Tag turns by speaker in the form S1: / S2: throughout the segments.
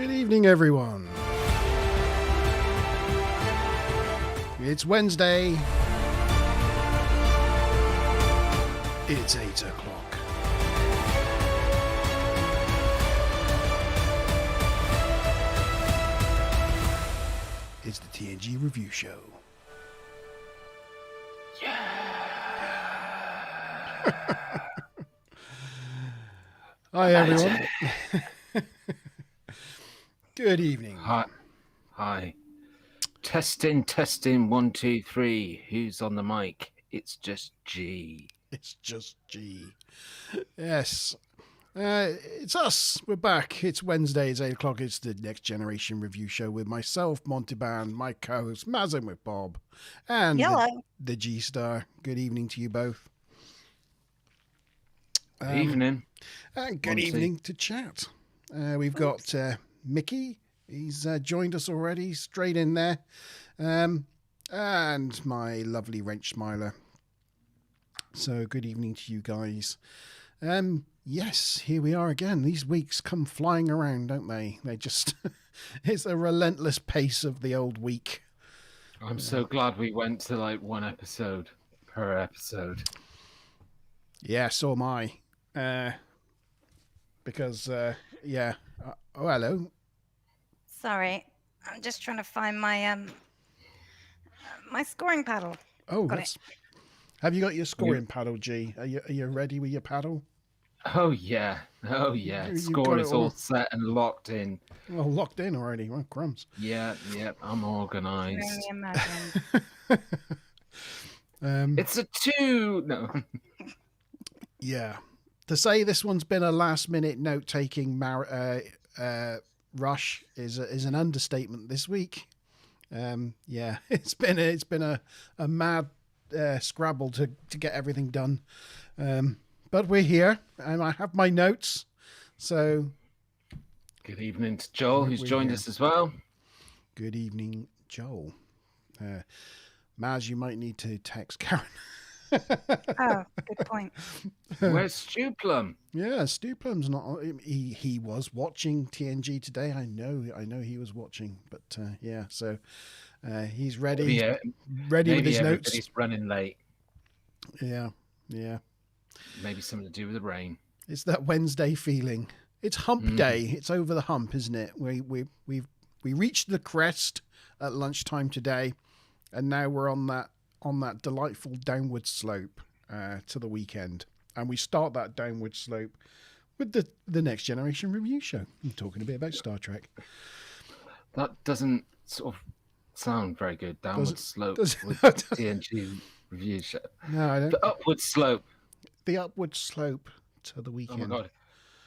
S1: Good evening, everyone. It's Wednesday. It's 8 o'clock. It's the TNG review show. Hi, everyone. Good evening.
S2: Hi. Testing. 1, 2, 3. Who's on the mic? It's just G.
S1: It's just G. Yes. It's us. We're back. It's Wednesday. It's 8 o'clock. It's the Next Generation review show with myself, Monteban, my co-host, Mazin with Bob, and the G-Star. Good evening to you both.
S2: Evening.
S1: And good evening to chat. We've got Mickey. He's joined us already, straight in there. And my lovely Wrench Smiler. So good evening to you guys. Yes, here we are again. These weeks come flying around, don't they? They just, it's a relentless pace of the old week.
S2: I'm so glad we went to like one episode per episode.
S1: Yeah, so am I. Because, yeah. Oh, hello.
S3: Sorry, I'm just trying to find my my scoring paddle.
S1: Oh, have you got your scoring paddle, G? Are you ready with your paddle?
S2: Oh yeah. Score is all set and locked in.
S1: Well, locked in already. Well, crumbs.
S2: Yeah. I'm organised. It's a 2. No.
S1: Yeah. To say this one's been a last-minute note-taking rush is an understatement this week. Yeah, it's been a mad scrabble to get everything done. But we're here, and I have my notes. So,
S2: good evening to Joel, who's joined us as well.
S1: Good evening, Joel. Maz, you might need to text Karen.
S3: Oh, good point.
S2: Where's Stu Plum?
S1: Yeah, Stu Plum's not. He was watching TNG today. I know he was watching, but yeah. So he's ready.
S2: Yeah,
S1: ready with his notes.
S2: He's running late.
S1: Yeah.
S2: Maybe something to do with the rain.
S1: It's that Wednesday feeling. It's hump day. It's over the hump, isn't it? We reached the crest at lunchtime today, and now we're on that delightful downward slope to the weekend. And we start that downward slope with the Next Generation review show. I'm talking a bit about Star Trek.
S2: That doesn't sort of sound very good. Downward slope with TNG review show.
S1: No, I don't.
S2: The upward slope.
S1: The upward slope to the weekend.
S2: Oh my God.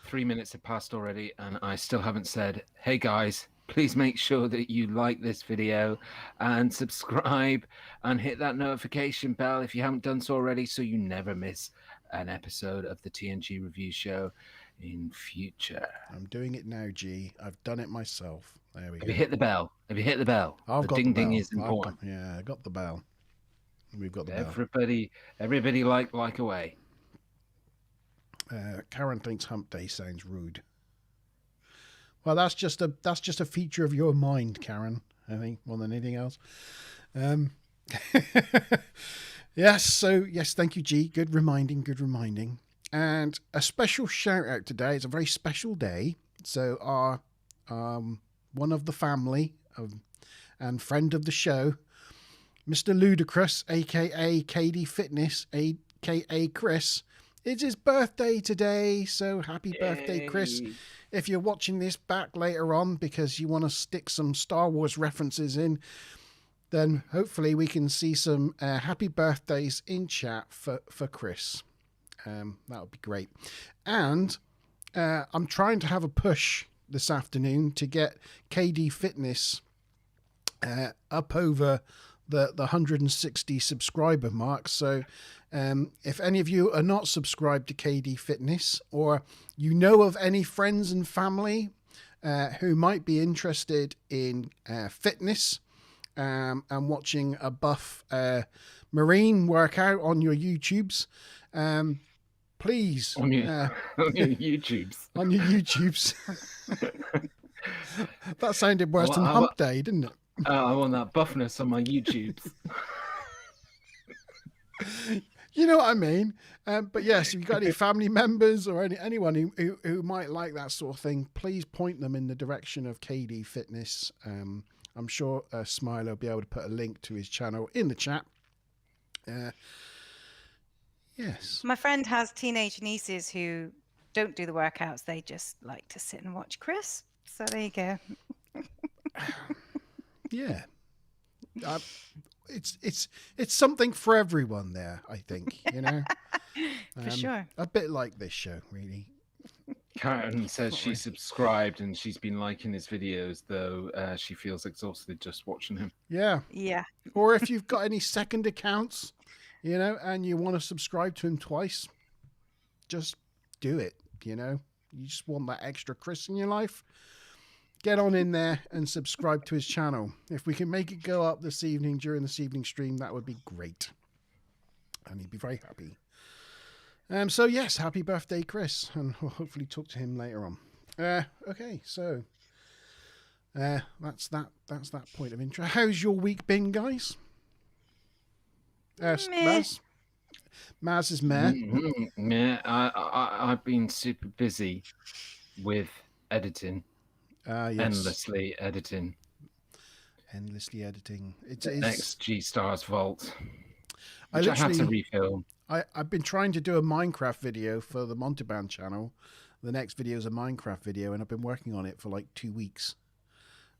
S2: 3 minutes have passed already, and I still haven't said, hey guys, please make sure that you like this video and subscribe and hit that notification bell if you haven't done so already, so you never miss an episode of the TNG review show in future.
S1: I'm doing it now, G. I've done it myself. There we go.
S2: Have you hit the bell?
S1: I've got
S2: ding
S1: the bell.
S2: ding is important.
S1: I got the bell. We've got the
S2: bell. Everybody like away.
S1: Karen thinks hump day sounds rude. Well, that's just a feature of your mind, Karen, I think, more than anything else. Yes, thank you, G. Good reminding. And a special shout out today. It's a very special day. So our one of the family and friend of the show, Mr. Ludicrous, aka KD Fitness, aka Chris, it's his birthday today. So happy birthday, Chris. If you're watching this back later on because you want to stick some Star Wars references in, then hopefully we can see some happy birthdays in chat for Chris. That would be great. And I'm trying to have a push this afternoon to get KD Fitness up over the 160 subscriber mark. So if any of you are not subscribed to KD Fitness, or you know of any friends and family who might be interested in fitness and watching a buff Marine workout on your YouTubes, please
S2: on your YouTubes.
S1: On your YouTubes. That sounded worse than Hump Day, didn't it?
S2: I want that buffness on my YouTubes.
S1: You know what I mean? But yes, if you've got any family members or anyone who might like that sort of thing, please point them in the direction of KD Fitness. I'm sure Smiley will be able to put a link to his channel in the chat. Yes.
S3: My friend has teenage nieces who don't do the workouts. They just like to sit and watch Chris. So there you go.
S1: Yeah. It's something for everyone there, I think, you know.
S3: For sure.
S1: A bit like this show, really.
S2: Karen says she subscribed and she's been liking his videos, though she feels exhausted just watching him.
S1: Yeah.
S3: Yeah.
S1: Or if you've got any second accounts, you know, and you want to subscribe to him twice, just do it, you know. You just want that extra Chris in your life. Get on in there and subscribe to his channel. If we can make it go up this evening during this evening stream, that would be great. And he'd be very happy. So yes, happy birthday, Chris. And we'll hopefully talk to him later on. Okay, so that's that point of interest. How's your week been, guys? Maz? Maz is meh.
S2: Yeah, I've been super busy with editing.
S1: Yes.
S2: Endlessly editing.
S1: It's
S2: Next G Stars Vault. Which I had to refilm.
S1: I've been trying to do a Minecraft video for the Monteban channel. The next video is a Minecraft video, and I've been working on it for like 2 weeks.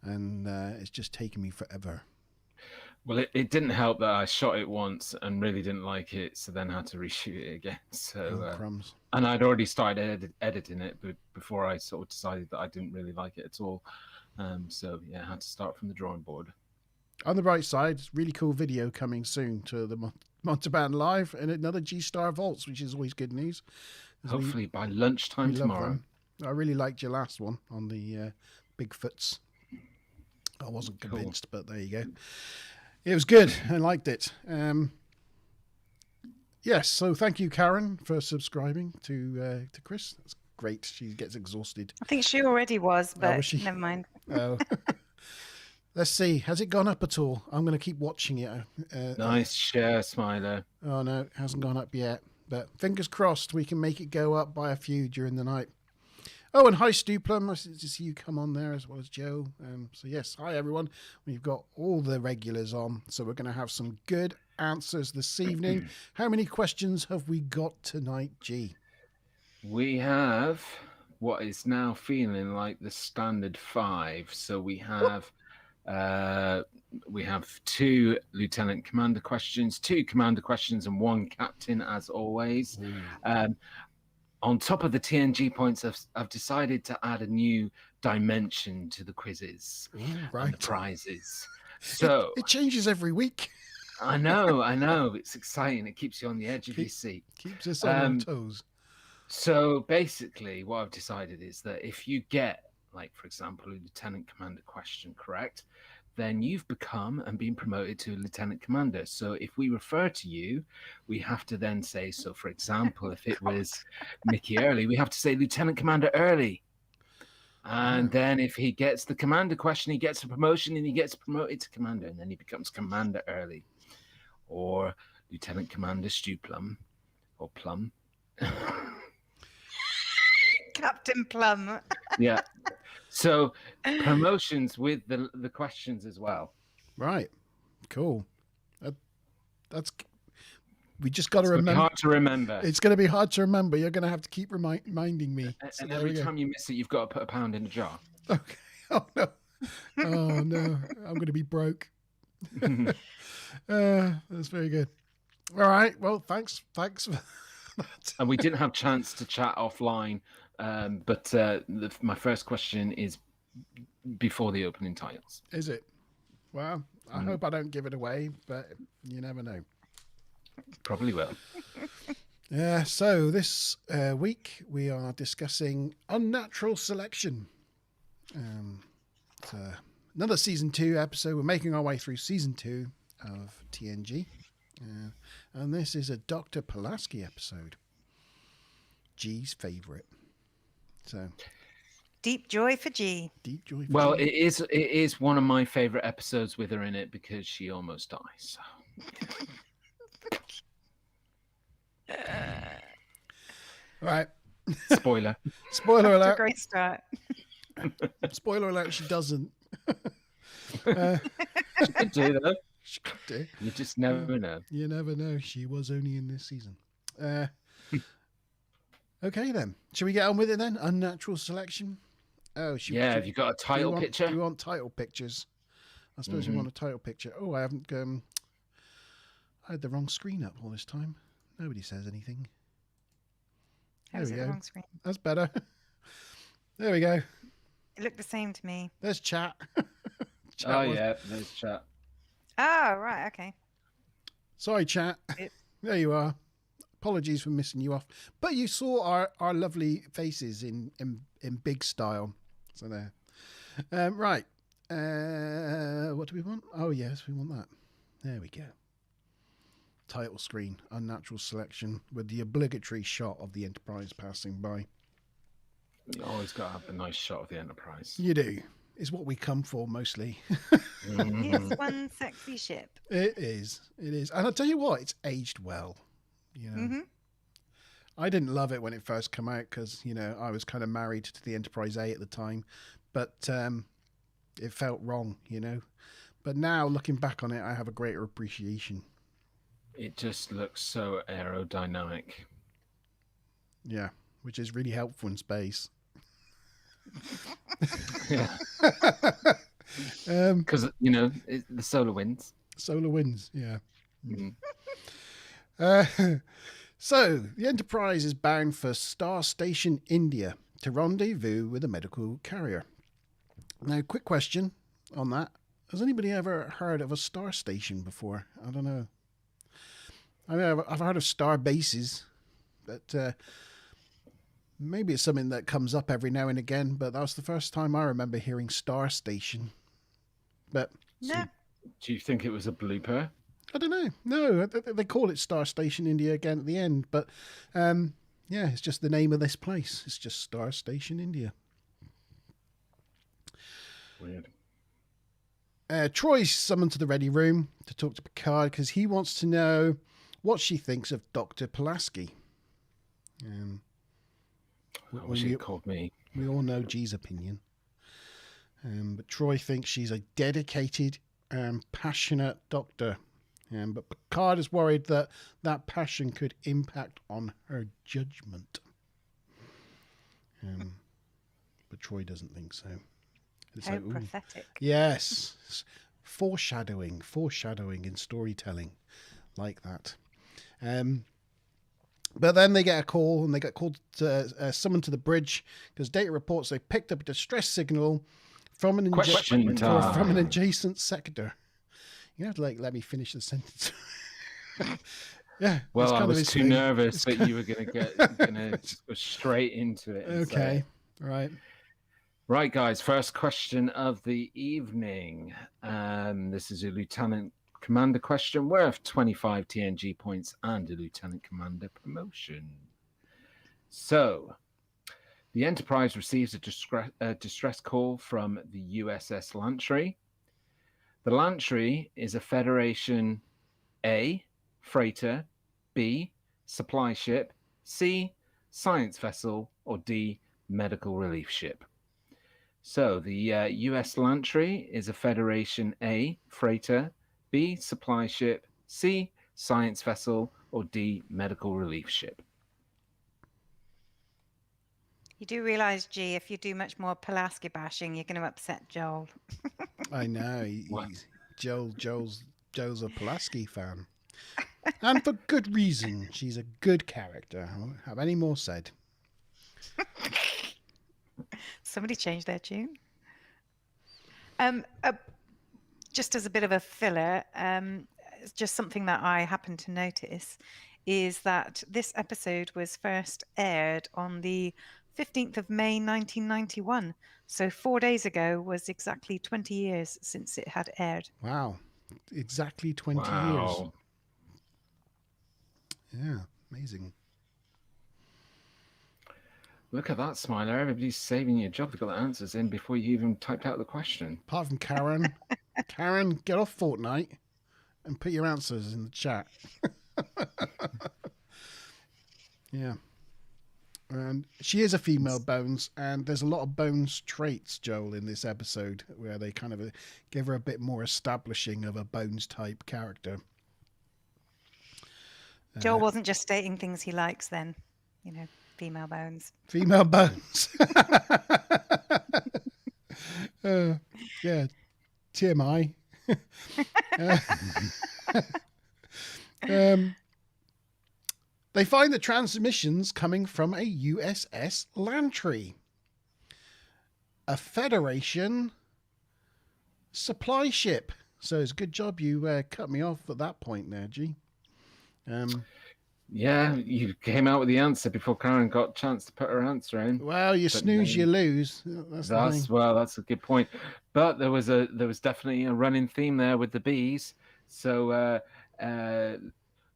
S1: And it's just taken me forever.
S2: Well, it didn't help that I shot it once and really didn't like it, so then had to reshoot it again. So,
S1: crumbs.
S2: And I'd already started editing it before I sort of decided that I didn't really like it at all. So yeah, I had to start from the drawing board.
S1: On the bright side, really cool video coming soon to the Monteban Live and another G-Star Vaults, which is always good news.
S2: Hopefully by lunchtime tomorrow.
S1: I really liked your last one on the Bigfoots. I wasn't convinced, but there you go. It was good. I liked it. Yes, so thank you, Karen, for subscribing to Chris. That's great. She gets exhausted.
S3: I think she already was, but
S1: was she?
S3: never mind.
S1: Oh. Let's see. Has it gone up at all? I'm going to keep watching it.
S2: Nice share, Smiler.
S1: Oh, no, it hasn't gone up yet. But fingers crossed we can make it go up by a few during the night. Oh, and hi, Stuplum. Nice to see you come on there as well as Joe. So, yes, hi, everyone. We've got all the regulars on, so we're going to have some good answers this evening. How many questions have we got tonight, G?
S2: We have what is now feeling like the standard 5. So we have 2 lieutenant commander questions, 2 commander questions, and 1 captain, as always. On top of the TNG points, I've decided to add a new dimension to the quizzes and the prizes. So
S1: it changes every week.
S2: I know. It's exciting. It keeps you on the edge of your seat.
S1: Keeps us on our toes.
S2: So basically, what I've decided is that if you get, like, for example, a lieutenant commander question correct, then you've become and been promoted to lieutenant commander. So if we refer to you, we have to then say, so for example, if it was Mickey Early, we have to say Lieutenant Commander Early. And then if he gets the commander question, he gets a promotion and he gets promoted to commander, and then he becomes Commander Early. Or Lieutenant Commander Stuplum or Plum.
S3: Captain Plum.
S2: Yeah. So promotions with the questions as well.
S1: Right. Cool. That's. We just got to remember.
S2: Hard to remember.
S1: It's going to be hard to remember. You're going to have to keep reminding me.
S2: And every time you miss it, you've got to put £1 in a jar.
S1: Okay. Oh no. Oh no. I'm going to be broke. That's very good. All right. Well, thanks for that.
S2: And we didn't have chance to chat offline. But my first question is before the opening titles.
S1: Is it? Well, I hope I don't give it away, but you never know.
S2: Probably will.
S1: So this week we are discussing Unnatural Selection. It's another season 2 episode. We're making our way through season 2 of TNG. And this is a Dr. Pulaski episode. G's favourite. So,
S3: Deep joy for G.
S1: Deep joy. For
S2: Well,
S1: G.
S2: it is one of my favorite episodes with her in it because she almost dies. So.
S1: Right.
S2: Spoiler.
S1: Spoiler
S3: After a
S1: alert.
S3: great start.
S1: Spoiler alert. She doesn't.
S2: She could do though.
S1: She could do.
S2: You just never know.
S1: You never know. She was only in this season. Okay then. Shall we get on with it then? Unnatural Selection. Oh,
S2: Yeah, have you got a title picture?
S1: Do you want title pictures? I suppose you want a title picture. Oh, I haven't. I had the wrong screen up all this time. Nobody says anything.
S3: That was the wrong screen.
S1: That's better. There we go.
S3: It looked the same to me.
S1: There's chat.
S2: Yeah, there's chat.
S3: Oh, right. Okay.
S1: Sorry, chat. There you are. Apologies for missing you off. But you saw our lovely faces in big style. So there. Right. What do we want? Oh, yes, we want that. There we go. Title screen, Unnatural Selection, with the obligatory shot of the Enterprise passing by.
S2: You always got to have a nice shot of the Enterprise.
S1: You do. It's what we come for mostly.
S3: It's one sexy ship.
S1: It is. It is. And I'll tell you what, it's aged well. You know. I didn't love it when it first came out because, you know, I was kind of married to the Enterprise A at the time. But it felt wrong, you know. But now, looking back on it, I have a greater appreciation.
S2: It just looks so aerodynamic.
S1: Yeah, which is really helpful in space.
S2: Yeah. Because, you know, the solar winds.
S1: Solar winds, yeah.
S2: Mm.
S1: So, the Enterprise is bound for Star Station, India, to rendezvous with a medical carrier. Now, quick question on that. Has anybody ever heard of a star station before? I don't know. I mean, I've heard of star bases, but maybe it's something that comes up every now and again, but that was the first time I remember hearing star station. But
S3: No.
S2: Do you think it was a blooper?
S1: I don't know. No, they call it Star Station India again at the end, but yeah, it's just the name of this place. It's just Star Station India.
S2: Weird.
S1: Troy's summoned to the ready room to talk to Picard because he wants to know what she thinks of Dr. Pulaski.
S2: I wish he'd called me.
S1: We all know G's opinion. But Troy thinks she's a dedicated and passionate doctor. But Picard is worried that that passion could impact on her judgment. But Troy doesn't think so. It's
S3: How
S1: like,
S3: prophetic.
S1: yes. Foreshadowing in storytelling like that. But then they get a call and they get called to summoned to the bridge because Data reports they picked up a distress signal from an adjacent sector. You have to let me finish the sentence. Yeah.
S2: Well, I was too nervous that you were going to go straight into it.
S1: Okay. Right.
S2: Right, guys. First question of the evening. This is a Lieutenant Commander question worth 25 TNG points and a Lieutenant Commander promotion. So, the Enterprise receives a distress call from the USS Lantry. The Lantry is a Federation A, freighter, B, supply ship, C, science vessel, or D, medical relief ship. So the US Lantry is a Federation A, freighter, B, supply ship, C, science vessel, or D, medical relief ship.
S3: You do realise, G, if you do much more Pulaski bashing, you're going to upset Joel.
S1: I know. Joel's a Pulaski fan. And for good reason. She's a good character. I won't have any more said.
S3: Somebody changed their tune. Just as a bit of a filler, it's just something that I happened to notice is that this episode was first aired on the 15th of May 1991. So 4 days ago was exactly 20 years since it had aired.
S1: Wow. Exactly 20 years. Yeah, amazing.
S2: Look at that, Smiler. Everybody's saving your job to get the answers in before you even typed out the question.
S1: Apart from Karen. Karen, get off Fortnite and put your answers in the chat. Yeah. And she is a female Bones, and there's a lot of Bones traits, Joel, in this episode, where they kind of give her a bit more establishing of a Bones type character.
S3: Joel wasn't just stating things he likes then, female Bones.
S1: Female Bones. Yeah, TMI. They find the transmissions coming from a USS Lantry, a Federation supply ship. So it's a good job you cut me off at that point there, G.
S2: Yeah, you came out with the answer before Karen got a chance to put her answer in.
S1: Well, you snooze, you lose. That's
S2: a good point. But there was definitely a running theme there with the bees. So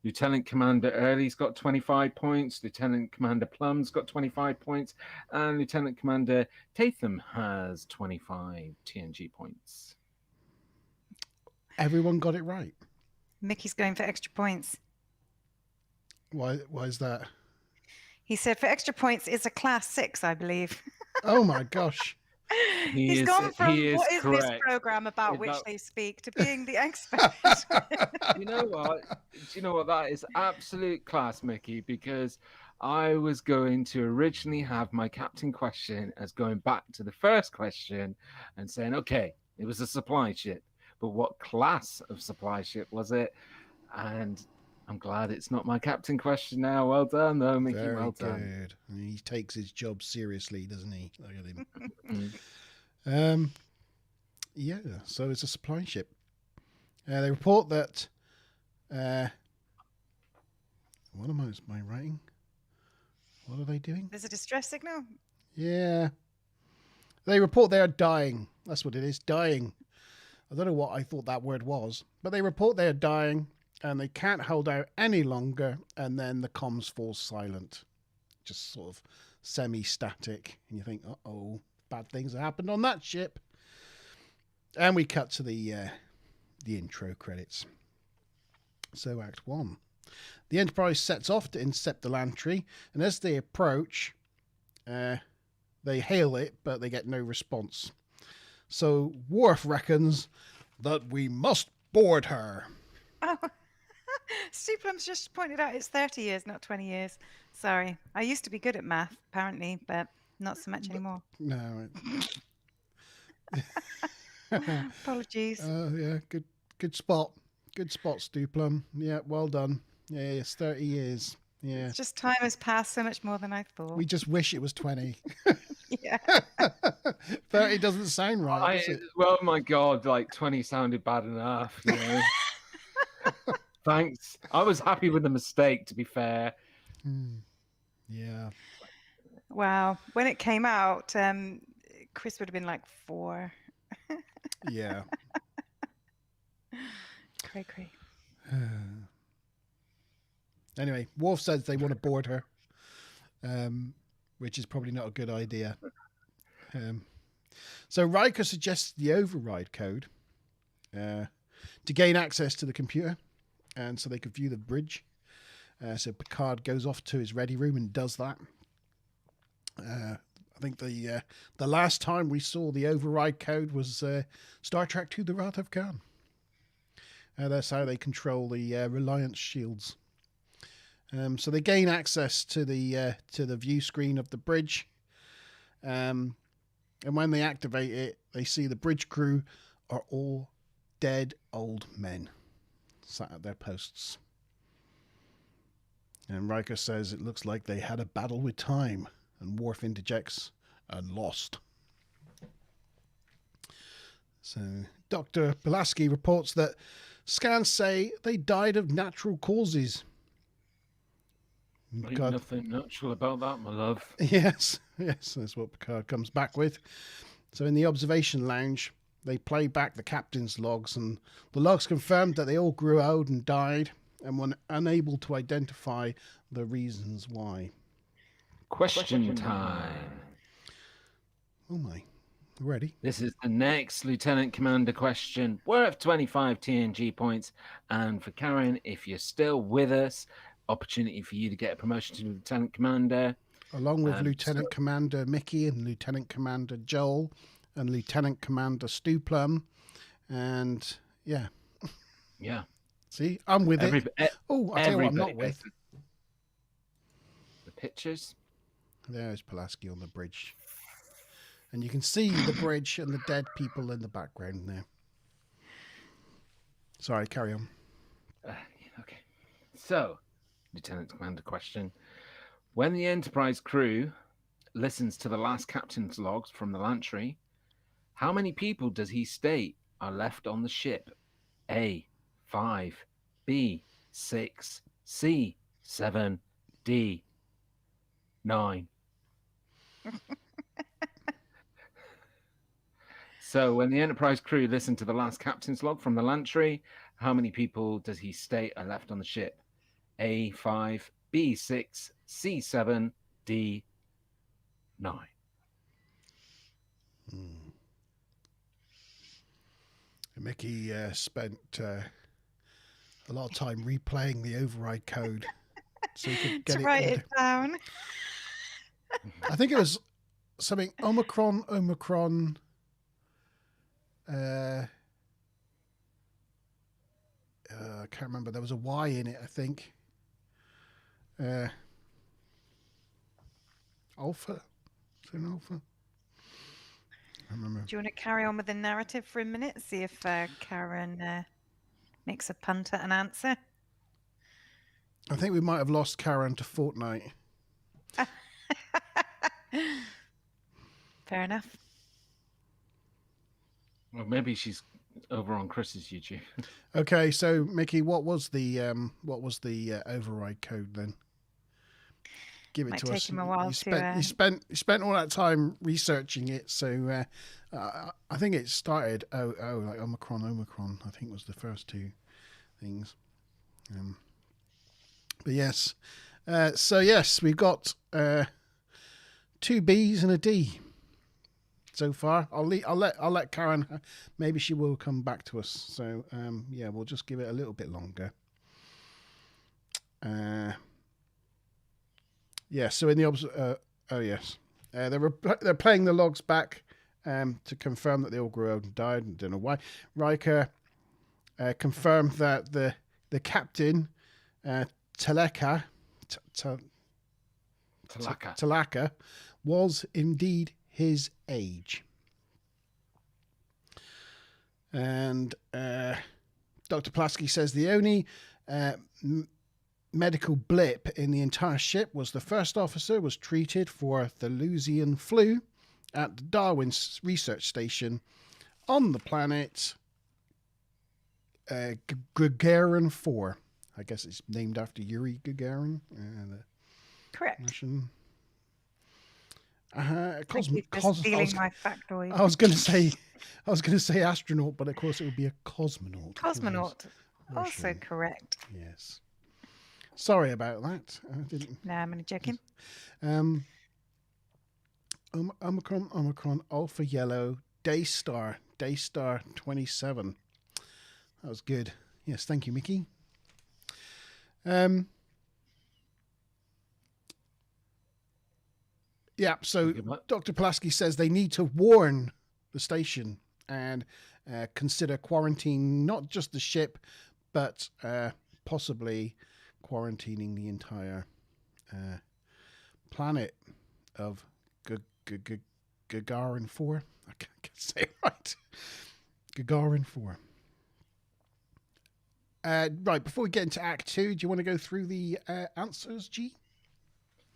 S2: Lieutenant Commander Early's got 25 points, Lieutenant Commander Plum's got 25 points, and Lieutenant Commander Tatham has 25 TNG points.
S1: Everyone got it right.
S3: Mickey's going for extra points.
S1: Why is that?
S3: He said for extra points, it's a class 6, I believe.
S1: Oh my gosh.
S3: He's gone from what is
S2: correct.
S3: This program about which they speak to being the expert.
S2: You know what? That is absolute class, Mickey, because I was going to originally have my captain question as going back to the first question and saying, okay, it was a supply ship, but what class of supply ship was it? And I'm glad it's not my captain question now. Well done, though, Mickey.
S1: Very
S2: well done.
S1: Good. He takes his job seriously, doesn't he? Look at him. Yeah, so it's a supply ship. They report that. What am I writing? What are they doing?
S3: There's a distress signal.
S1: Yeah. They report they are dying. That's what it is, dying. I don't know what I thought that word was, but they report they are dying and they can't hold out any longer, and then the comms fall silent. Just sort of semi-static. And you think, uh-oh, bad things have happened on that ship. And we cut to the intro credits. So Act 1. The Enterprise sets off to intercept the Lantry, and as they approach, they hail it, but they get no response. So Worf reckons that we must board her.
S3: Oh, Stu Plum's just pointed out it's 30 years, not 20 years. Sorry. I used to be good at math, apparently, but not so much anymore.
S1: No.
S3: Apologies.
S1: Yeah, good spot. Good spot, Stu Plum. Yeah, well done. Yeah, it's 30 years. Yeah.
S3: It's just time has passed so much more than I thought.
S1: We just wish it was 20.
S3: Yeah.
S1: 30 doesn't sound right, does it?
S2: Well, my God, 20 sounded bad enough, you know. Thanks. I was happy with the mistake, to be fair.
S1: Yeah.
S3: Wow. When it came out, Chris would have been 4.
S1: Yeah.
S3: Cray.
S1: Anyway, Worf says they want to board her, which is probably not a good idea. So Riker suggests the override code to gain access to the computer, and so they could view the bridge. So Picard goes off to his ready room and does that. I think the last time we saw the override code was Star Trek II: The Wrath of Khan. That's how they control the Reliance shields. So they gain access to the view screen of the bridge, and when they activate it, they see the bridge crew are all dead old men sat at their posts. And Riker says it looks like they had a battle with time, and Worf interjects, and lost. So Dr. Pulaski reports that scans say they died of natural causes.
S2: Ain't nothing natural about that, my love.
S1: Yes, that's what Picard comes back with. So in the observation lounge, they play back the captain's logs, and the logs confirmed that they all grew old and died, and were unable to identify the reasons why.
S2: Question time.
S1: Oh my. Ready?
S2: This is the next Lieutenant Commander question, worth 25 TNG points. And for Karen, if you're still with us, opportunity for you to get a promotion to Lieutenant Commander.
S1: Along with Lieutenant Commander Mickey and Lieutenant Commander Joel and Lieutenant Commander Stu Plum. And yeah.
S2: Yeah.
S1: See, I'm with it. Oh, I'll tell you what I'm not
S2: everybody
S1: with.
S2: The pictures.
S1: There's Pulaski on the bridge. And you can see the bridge and the dead people in the background there. Sorry, carry on.
S2: Okay. So, Lieutenant Commander question. When the Enterprise crew listens to the last captain's logs from the Lantry, how many people does he state are left on the ship? A, 5, B, 6, C, 7, D, 9. So when the Enterprise crew listen to the last captain's log from the Lantry, how many people does he state are left on the ship? A, 5, B, 6, C, 7, D, 9.
S1: Mickey spent a lot of time replaying the override code so he could get
S3: to write it down.
S1: I think it was something Omicron. I can't remember. There was a Y in it, I think. Alpha? Is it an alpha? I remember.
S3: Do you want to carry on with the narrative for a minute? See if Karen makes a punt at an answer.
S1: I think we might have lost Karen to Fortnite.
S3: Fair enough.
S2: Well, maybe she's over on Chris's YouTube.
S1: Okay, so Mickey, what was the override code then? Give it
S3: Might
S1: to
S3: take
S1: us.
S3: him a while
S1: you spent all that time researching it, so I think it started like Omicron. I think was the first two things. But yes, so yes, we've got 2 B's and a D so far. I'll let Karen. Maybe she will come back to us. So yeah, we'll just give it a little bit longer. Yeah. So in the they're playing the logs back to confirm that they all grew old and died. I don't know why. Riker confirmed that the captain Talaka was indeed his age. And Dr. Pulaski says the only medical blip in the entire ship was the first officer was treated for the Lusian flu at the Darwin research station on the planet Gagarin 4. I guess it's named after Yuri Gagarin.
S3: Correct.
S1: Russian.
S3: Stealing my factoid.
S1: I was going to say astronaut, but of course it would be a cosmonaut.
S3: Cosmonaut. Also correct.
S1: Yes. Sorry about that. I didn't.
S3: No, I'm only joking.
S1: Omicron, Alpha Yellow, Daystar 27. That was good. Yes, thank you, Mickey. Yeah, so Dr. Pulaski says they need to warn the station and consider quarantining not just the ship, but possibly quarantining the entire planet of Gagarin 4. I can't say it right. Gagarin 4. Right, before we get into Act 2, do you want to go through the answers, G?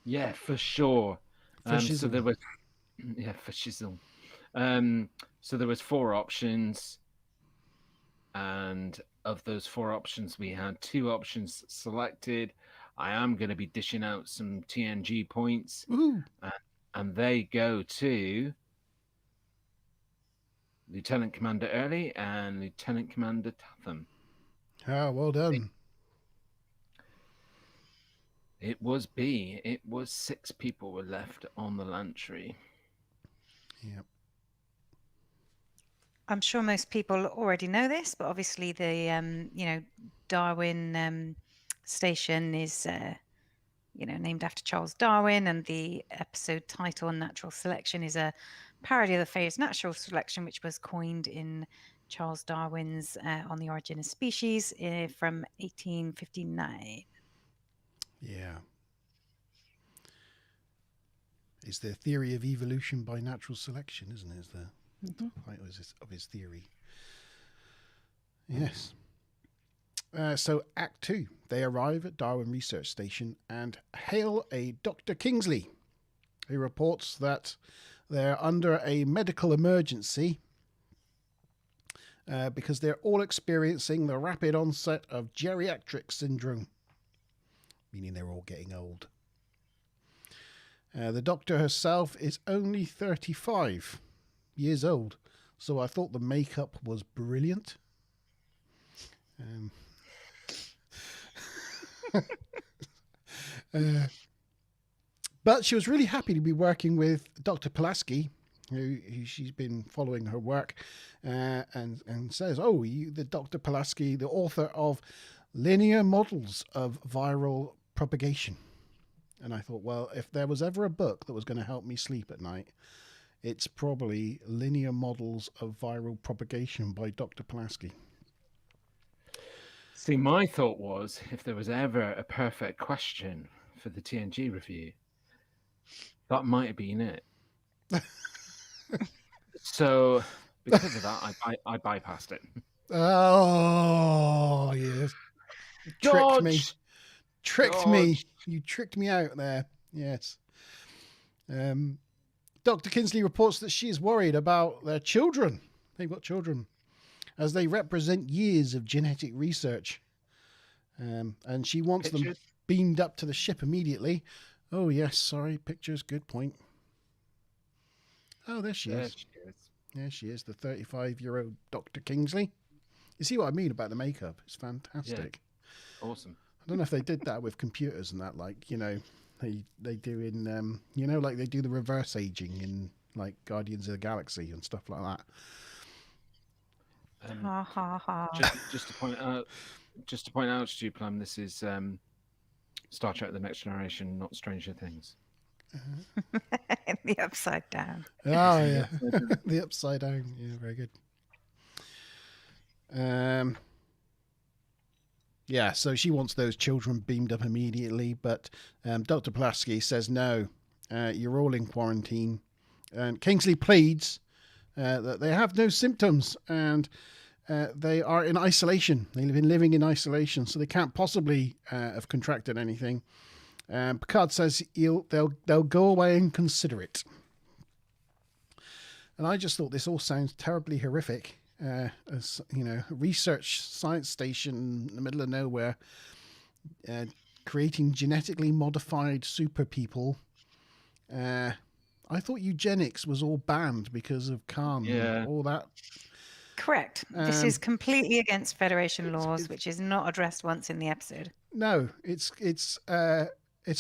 S2: Yeah, for sure. So there was, for shizzle. So there was 4 options, and of those 4 options, we had 2 options selected. I am going to be dishing out some TNG points, and they go to Lieutenant Commander Early and Lieutenant Commander Tatham.
S1: Ah, well done.
S2: It was B. It was 6 people were left on the Lantry.
S1: Yep.
S3: I'm sure most people already know this, but obviously the Darwin station is named after Charles Darwin, and the episode title Unnatural Selection is a parody of the phrase natural selection, which was coined in Charles Darwin's On the Origin of Species from 1859.
S1: Yeah. It's the theory of evolution by natural selection, isn't it? Is the title of his theory. Yes. So Act 2, they arrive at Darwin Research Station and hail a Dr. Kingsley, who reports that they're under a medical emergency because they're all experiencing the rapid onset of geriatric syndrome, meaning they're all getting old. The doctor herself is only 35 years old, so I thought the makeup was brilliant. But she was really happy to be working with Dr. Pulaski, who she's been following her work, and says, "Oh, the Dr. Pulaski, the author of Linear Models of Viral Propagation." And I thought, well, if there was ever a book that was going to help me sleep at night, it's probably Linear Models of Viral Propagation by Dr. Pulaski.
S2: See, my thought was, if there was ever a perfect question for the TNG review, that might have been it. So, because of that, I bypassed it.
S1: Oh, yes. Tricked me. You tricked me out there. Yes. Dr. Kingsley reports that she is worried about their children. They've got children, as they represent years of genetic research. And she wants them beamed up to the ship immediately. Oh, yes, sorry, pictures, good point. Oh, there she is. There she is, the 35-year-old Dr. Kingsley. You see what I mean about the makeup? It's fantastic.
S2: Yeah. Awesome.
S1: I don't know if they did that with computers and that, like, they do in, like they do the reverse aging in, like, Guardians of the Galaxy and stuff like that.
S3: Ha ha ha.
S2: Just to point out, Stu Plum, this is Star Trek: The Next Generation, not Stranger Things.
S3: The Upside Down.
S1: Oh, yeah. The Upside Down. Yeah, very good. Yeah, so she wants those children beamed up immediately, but Dr. Pulaski says, no, you're all in quarantine. And Kingsley pleads that they have no symptoms and they are in isolation. They've been living in isolation, so they can't possibly have contracted anything. Picard says they'll go away and consider it. And I just thought this all sounds terribly horrific. As a research science station in the middle of nowhere, creating genetically modified super people. I thought eugenics was all banned because of Khan and all that.
S3: Correct. This is completely against Federation laws, which is not addressed once in the episode.
S1: No, it's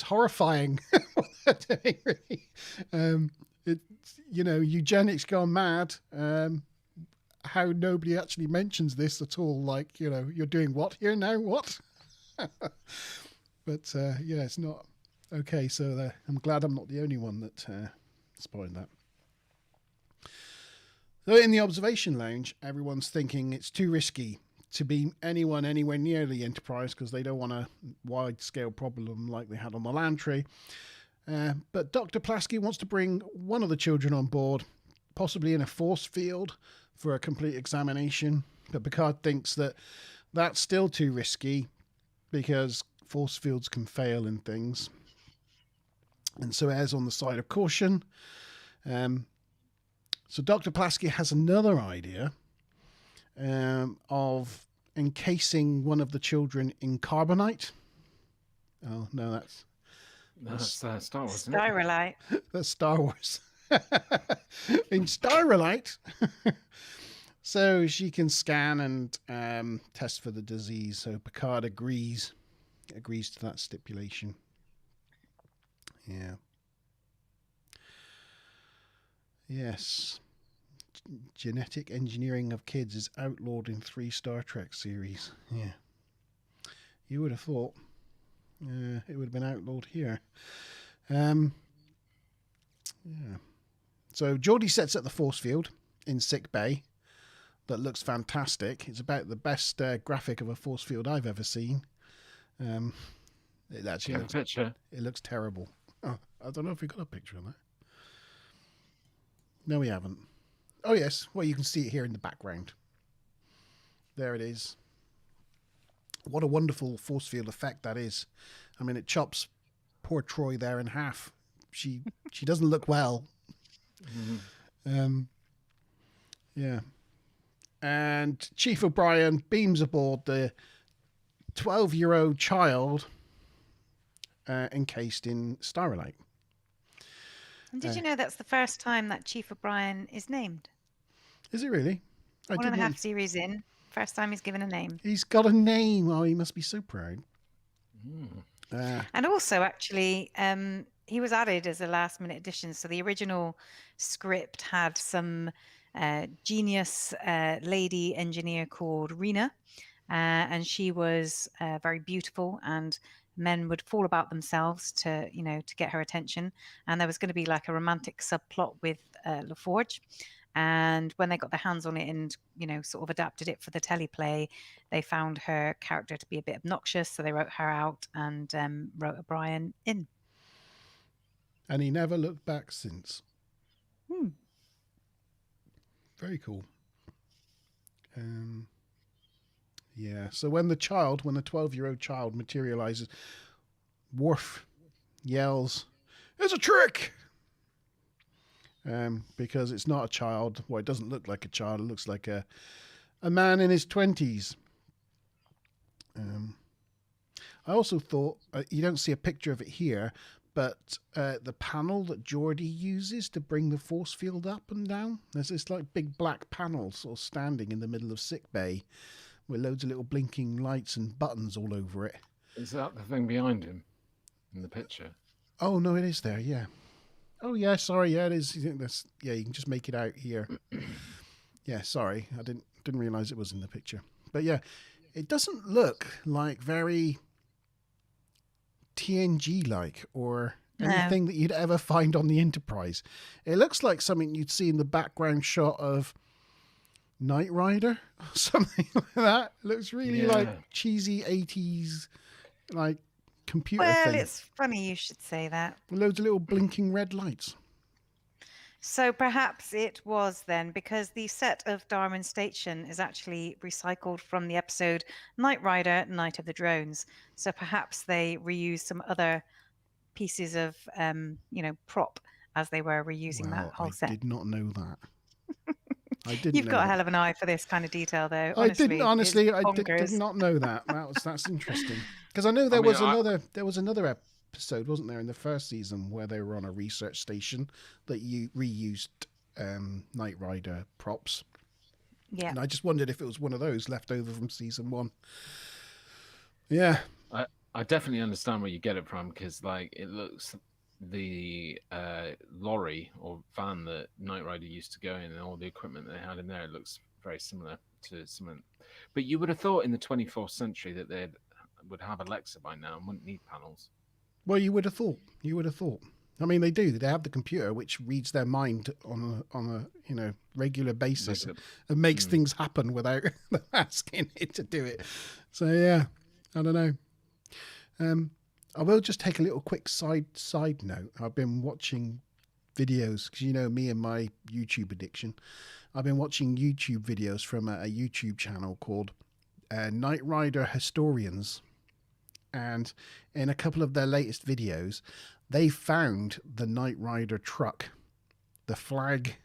S1: horrifying what they're doing, really. Eugenics gone mad. How nobody actually mentions this at all. Like, you're doing what here now? What? But it's not okay. So I'm glad I'm not the only one that spoiled that. So in the observation lounge, everyone's thinking it's too risky to beam anyone anywhere near the Enterprise because they don't want a wide-scale problem like they had on the Lantry. But Dr. Pulaski wants to bring one of the children on board, possibly in a force field, for a complete examination. But Picard thinks that that's still too risky because force fields can fail and things. And so errs on the side of caution. So Dr. Pulaski has another idea of encasing one of the children in carbonite. Oh, no, that's
S2: Star Wars, isn't it?
S3: Styrolite.
S1: That's Star Wars. In Styrolite. So she can scan and test for the disease. So Picard agrees to that stipulation. Yeah. Yes. Genetic engineering of kids is outlawed in 3 Star Trek series. Yeah. You would have thought it would have been outlawed here. Yeah. So Geordie sets up the force field in sick bay. That looks fantastic. It's about the best graphic of a force field I've ever seen. It actually
S2: Do you have a picture?
S1: It looks terrible. Oh, I don't know if we got a picture of that. No, we haven't. Oh yes, well you can see it here in the background. There it is. What a wonderful force field effect that is. I mean, it chops poor Troy there in half. She doesn't look well. Yeah. And Chief O'Brien beams aboard the 12-year-old child encased in styrolite.
S3: And did you know that's the first time that Chief O'Brien is named?
S1: Is it really?
S3: 1.5 series in, first time he's given a name.
S1: He's got a name. Oh, he must be so proud.
S3: And also, actually, he was added as a last-minute addition. So the original script had some genius lady engineer called Rena, and she was very beautiful, and men would fall about themselves to get her attention. And there was going to be like a romantic subplot with LaForge. And when they got their hands on it and, sort of adapted it for the teleplay, they found her character to be a bit obnoxious. So they wrote her out and wrote O'Brien in.
S1: And he never looked back since. Very cool. Yeah, so when the 12-year-old child materializes, Worf yells, "It's a trick!" Because it's not a child. Well, it doesn't look like a child. It looks like a man in his 20s. I also thought, you don't see a picture of it here, but the panel that Geordie uses to bring the force field up and down, there's this like big black panel sort of standing in the middle of sick bay with loads of little blinking lights and buttons all over it.
S2: Is that the thing behind him in the picture?
S1: Oh, no, it is there, yeah. Oh, yeah, sorry, yeah, it is. Yeah, you can just make it out here. Yeah, sorry, I didn't realise it was in the picture. But yeah, it doesn't look like very TNG-like or anything that you'd ever find on the Enterprise. It looks like something you'd see in the background shot of Knight Rider or something like that. It looks really like cheesy 80s like computer thing.
S3: Well, it's funny you should say that.
S1: With loads of little blinking red lights.
S3: So perhaps it was then, because the set of Darwin Station is actually recycled from the episode Knight Rider, Night of the Drones. So perhaps they reused some other pieces of, prop as they were reusing that whole set.
S1: I did not know that.
S3: You've got a hell of an eye for this kind of detail, though.
S1: I did not know that. That's interesting, because I know there was another episode, wasn't there, in the first season where they were on a research station that you reused Knight Rider props.
S3: Yeah,
S1: and I just wondered if it was one of those left over from season 1. Yeah,
S2: I definitely understand where you get it from, because like it looks. The lorry or van that Knight Rider used to go in and all the equipment they had in there, it looks very similar to something. But you would have thought in the 24th century that they would have Alexa by now and wouldn't need panels.
S1: Well, you would have thought. I mean, they do. They have the computer which reads their mind on a regular basis and makes things happen without asking it to do it. So yeah, I don't know. I will just take a little quick side note. I've been watching videos, because me and my YouTube addiction. I've been watching YouTube videos from a YouTube channel called Knight Rider Historians. And in a couple of their latest videos, they found the Knight Rider truck, the flag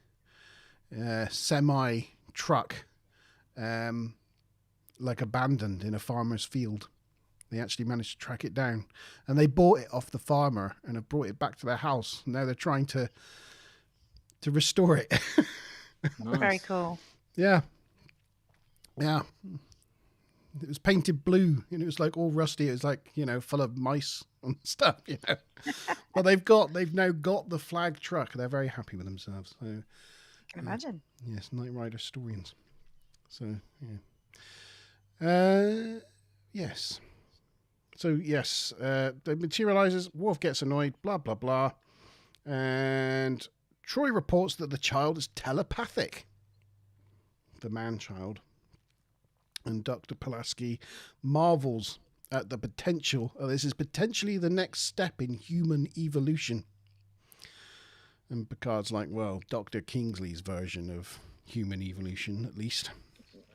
S1: semi truck, like abandoned in a farmer's field. They actually managed to track it down, and they bought it off the farmer and have brought it back to their house. Now they're trying to restore it.
S2: Nice.
S3: Very cool.
S1: Yeah. It was painted blue, and it was like all rusty. It was like, full of mice and stuff, But they've now got the flag truck. They're very happy with themselves. So,
S3: I can imagine.
S1: yes, Knight Rider historians. So, yeah. Yes. So, yes, it materializes. Worf gets annoyed, blah, blah, blah. And Troy reports that the child is telepathic. The man-child. And Dr. Pulaski marvels at the potential. This is potentially the next step in human evolution. And Picard's like, well, Dr. Kingsley's version of human evolution, at least.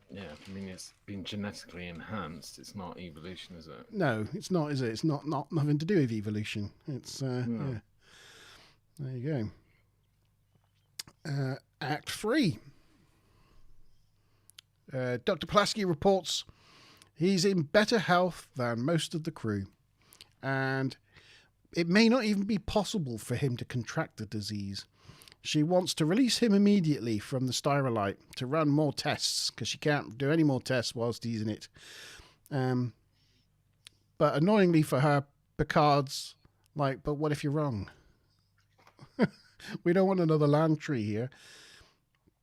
S2: Yeah, I mean, it's been genetically enhanced. It's not evolution, is it?
S1: No, it's not, is it? It's not nothing to do with evolution. It's,
S2: No.
S1: yeah. There you go. Act 3. Dr. Pulaski reports he's in better health than most of the crew, and it may not even be possible for him to contract the disease. She wants to release him immediately from the styrolite to run more tests, because she can't do any more tests whilst he's in it. But annoyingly for her, Picard's like, but what if you're wrong? We don't want another land tree here.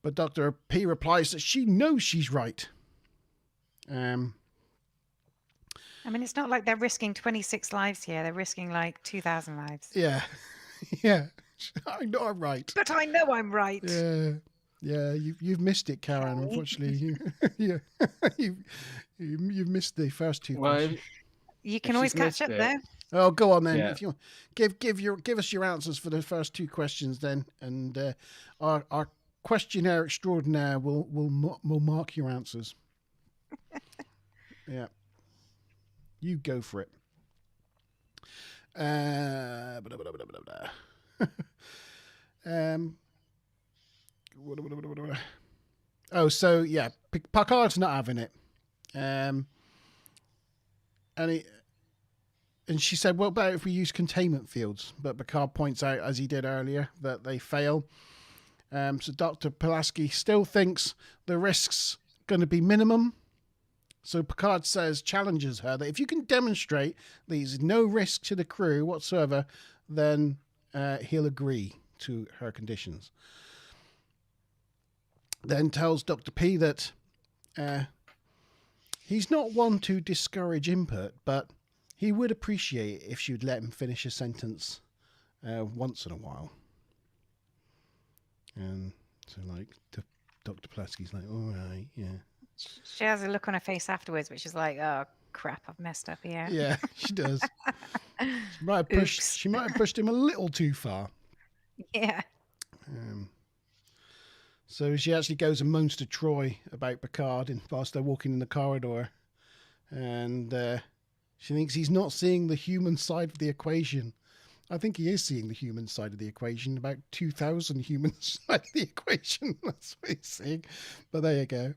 S1: But Dr. P replies that she knows she's right.
S3: I mean, it's not like they're risking 26 lives here. They're risking like 2,000 lives.
S1: Yeah. Yeah. I know I'm right.
S3: But I know I'm right.
S1: Yeah. Yeah, you've missed it, Karen.
S3: Okay.
S1: Unfortunately, you've missed the first two questions.
S3: You can always catch up, though.
S1: Oh, go on then.
S2: Yeah.
S1: If you give us your answers for the first two questions, then, and our questionnaire extraordinaire will mark your answers. Yeah, you go for it. Oh, so yeah, Picard's not having it. And she said, "What about if we use containment fields?" But Picard points out, as he did earlier, that they fail. So Dr. Pulaski still thinks the risk's going to be minimum. So Picard challenges her that if you can demonstrate there's no risk to the crew whatsoever, then he'll agree to her conditions. Then tells Dr. P that he's not one to discourage input, but he would appreciate it if she would let him finish a sentence once in a while. And so, like, Dr. Pulaski's like, all right, yeah.
S3: She has a look on her face afterwards, which is like, oh, crap, I've messed up here.
S1: Yeah, she does. She might have pushed him a little too far.
S3: Yeah.
S1: So she actually goes and moans to Troy about Picard whilst they're walking in the corridor. And she thinks he's not seeing the human side of the equation. I think he is seeing the human side of the equation, about 2,000 human side of the equation. That's what he's seeing. But there you go.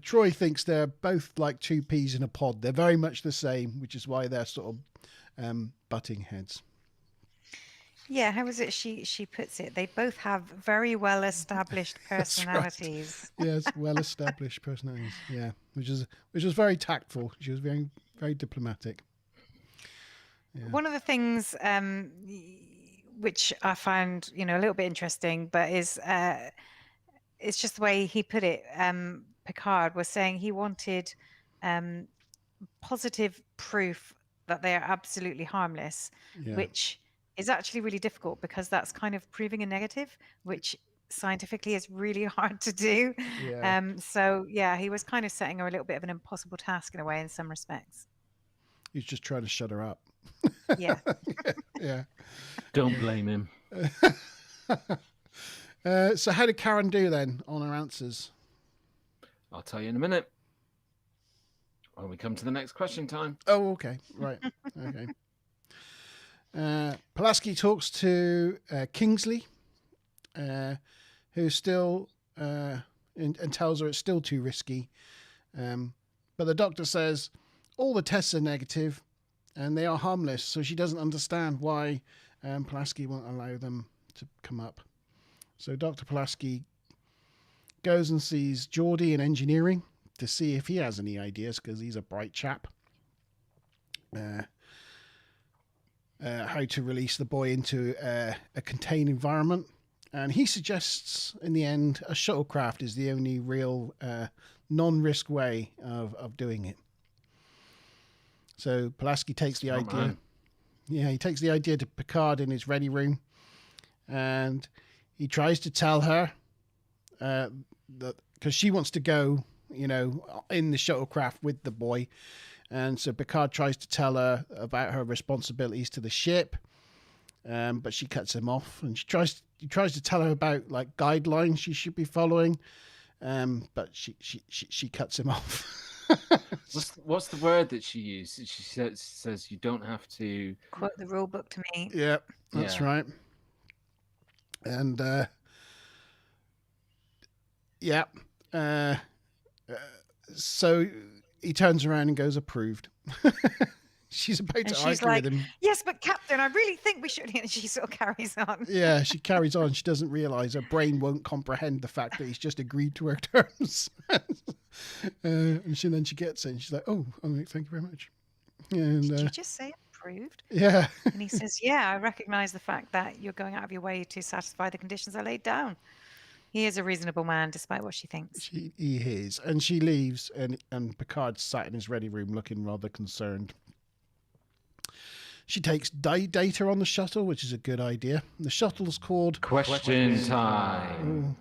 S1: Troy thinks they're both like two peas in a pod. They're very much the same, which is why they're sort of butting heads.
S3: Yeah, how is it she puts it? They both have very well-established personalities.
S1: Right. Yes, well-established personalities. Yeah, which was very tactful. She was very, very diplomatic. Yeah.
S3: One of the things which I found, a little bit interesting, but is it's just the way he put it. Picard was saying he wanted positive proof that they are absolutely harmless,
S1: Yeah.
S3: which is actually really difficult because that's kind of proving a negative, which scientifically is really hard to do.
S1: Yeah.
S3: So yeah, he was kind of setting her a little bit of an impossible task in a way, in some respects.
S1: He's just trying to shut her up.
S3: Yeah.
S1: Yeah.
S2: Don't blame him.
S1: So how did Karen do then on her answers?
S2: I'll tell you in a minute. When we come to the next question time.
S1: Oh, okay. Right. Okay. Pulaski talks to Kingsley, who's still and tells her it's still too risky. But the doctor says all the tests are negative and they are harmless, so she doesn't understand why Pulaski won't allow them to come up. So Dr. Pulaski goes and sees Geordie in engineering to see if he has any ideas, because he's a bright chap. How to release the boy into a contained environment. And he suggests, in the end, a shuttlecraft is the only real non-risk way of doing it. So Pulaski takes the idea.
S2: Man.
S1: Yeah, he takes the idea to Picard in his ready room, and he tries to tell her that because she wants to go, in the shuttlecraft with the boy, and so Picard tries to tell her about her responsibilities to the ship, but she cuts him off, and he tries to tell her about like guidelines she should be following, but she cuts him off.
S2: What's the word that she used? She says you don't have to
S3: quote the rule book to me.
S1: Yeah, that's right. And so he turns around and goes, approved. She's about to argue with him.
S3: Yes, but Captain, I really think we should. And she sort of carries on.
S1: Yeah, she carries on. She doesn't realise her brain won't comprehend the fact that he's just agreed to her terms. And then she gets it, and she's like, "Oh, thank you very much." And,
S3: Did you just say approved?
S1: Yeah.
S3: And he says, "Yeah, I recognise the fact that you're going out of your way to satisfy the conditions I laid down." He is a reasonable man, despite what she thinks.
S1: He is, and she leaves, and Picard sat in his ready room looking rather concerned. She takes data on the shuttle, which is a good idea. The shuttle's called
S2: Question Time.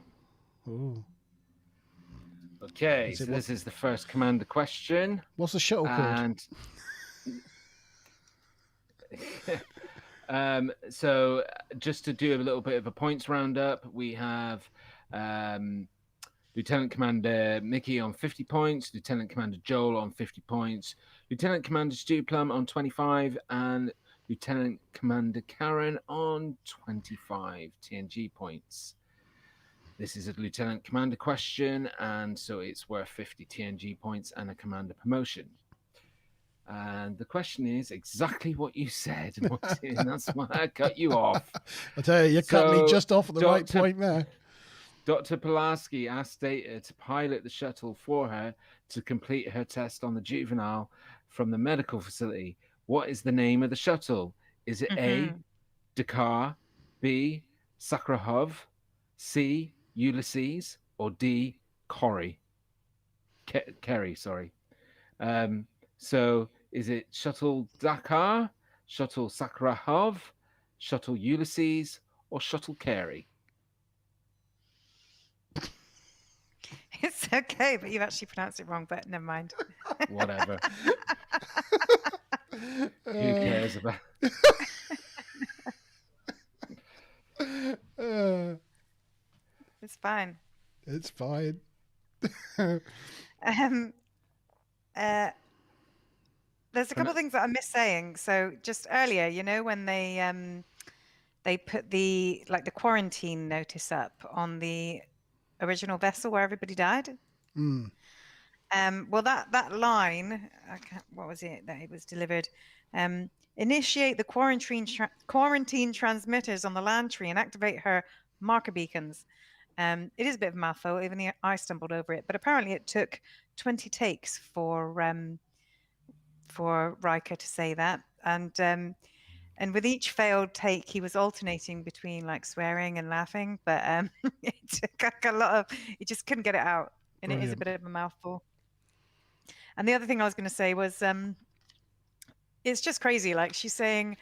S1: Oh.
S2: Okay, so this is the first commander question.
S1: What's the shuttle called?
S2: So just to do a little bit of a points roundup, we have Lieutenant Commander Mickey on 50 points, Lieutenant Commander Joel on 50 points, Lieutenant Commander Stu Plum on 25, and Lieutenant Commander Karen on 25 TNG points. This is a Lieutenant Commander question, and so it's worth 50 TNG points and a Commander promotion. And the question is exactly what you said, Martin. That's why I cut you off.
S1: I tell you cut me just off at the right point there.
S2: Dr. Pulaski asked Data to pilot the shuttle for her to complete her test on the juvenile from the medical facility. What is the name of the shuttle? Is it A, Dakar, B, Sakharov, C, Ulysses, or D, Kerry? Sorry. So is it shuttle Dakar, shuttle Sakharov, shuttle Ulysses, or shuttle Kerry?
S3: It's okay, but you've actually pronounced it wrong, but never mind.
S2: Whatever. Who cares about
S3: It's fine.
S1: It's fine.
S3: There's a couple of things that I missed saying. So just earlier, when they put the quarantine notice up on the original vessel where everybody died. Well, that line, what was it that it was delivered? Initiate the quarantine transmitters on the land tree and activate her marker beacons. It is a bit of a mouthful. Even I stumbled over it, but apparently it took 20 takes for Riker to say that, and with each failed take, he was alternating between like swearing and laughing, but it took a lot of. He just couldn't get it out, and Brilliant. It is a bit of a mouthful. And the other thing I was going to say was, it's just crazy. Like she's saying,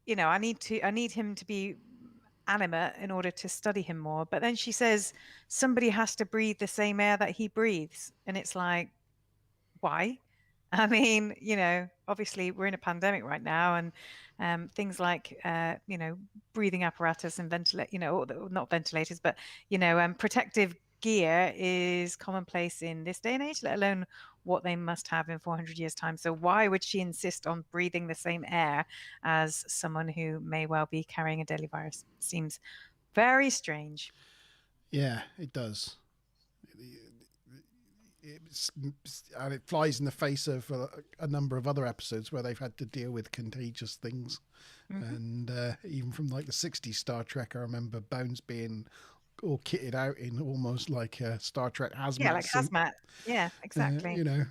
S3: I need him to be animate in order to study him more. But then she says somebody has to breathe the same air that he breathes, and it's like, why? I mean, obviously we're in a pandemic right now, and things like, breathing apparatus and not ventilators, but, protective gear is commonplace in this day and age, let alone what they must have in 400 years' time. So why would she insist on breathing the same air as someone who may well be carrying a deadly virus? Seems very strange.
S1: Yeah, it does. And it flies in the face of a number of other episodes where they've had to deal with contagious things. And even from like the 60s Star Trek, I remember Bones being all kitted out in almost like a Star Trek hazmat
S3: Yeah, like
S1: suit.
S3: hazmat. Yeah, exactly.
S1: You know.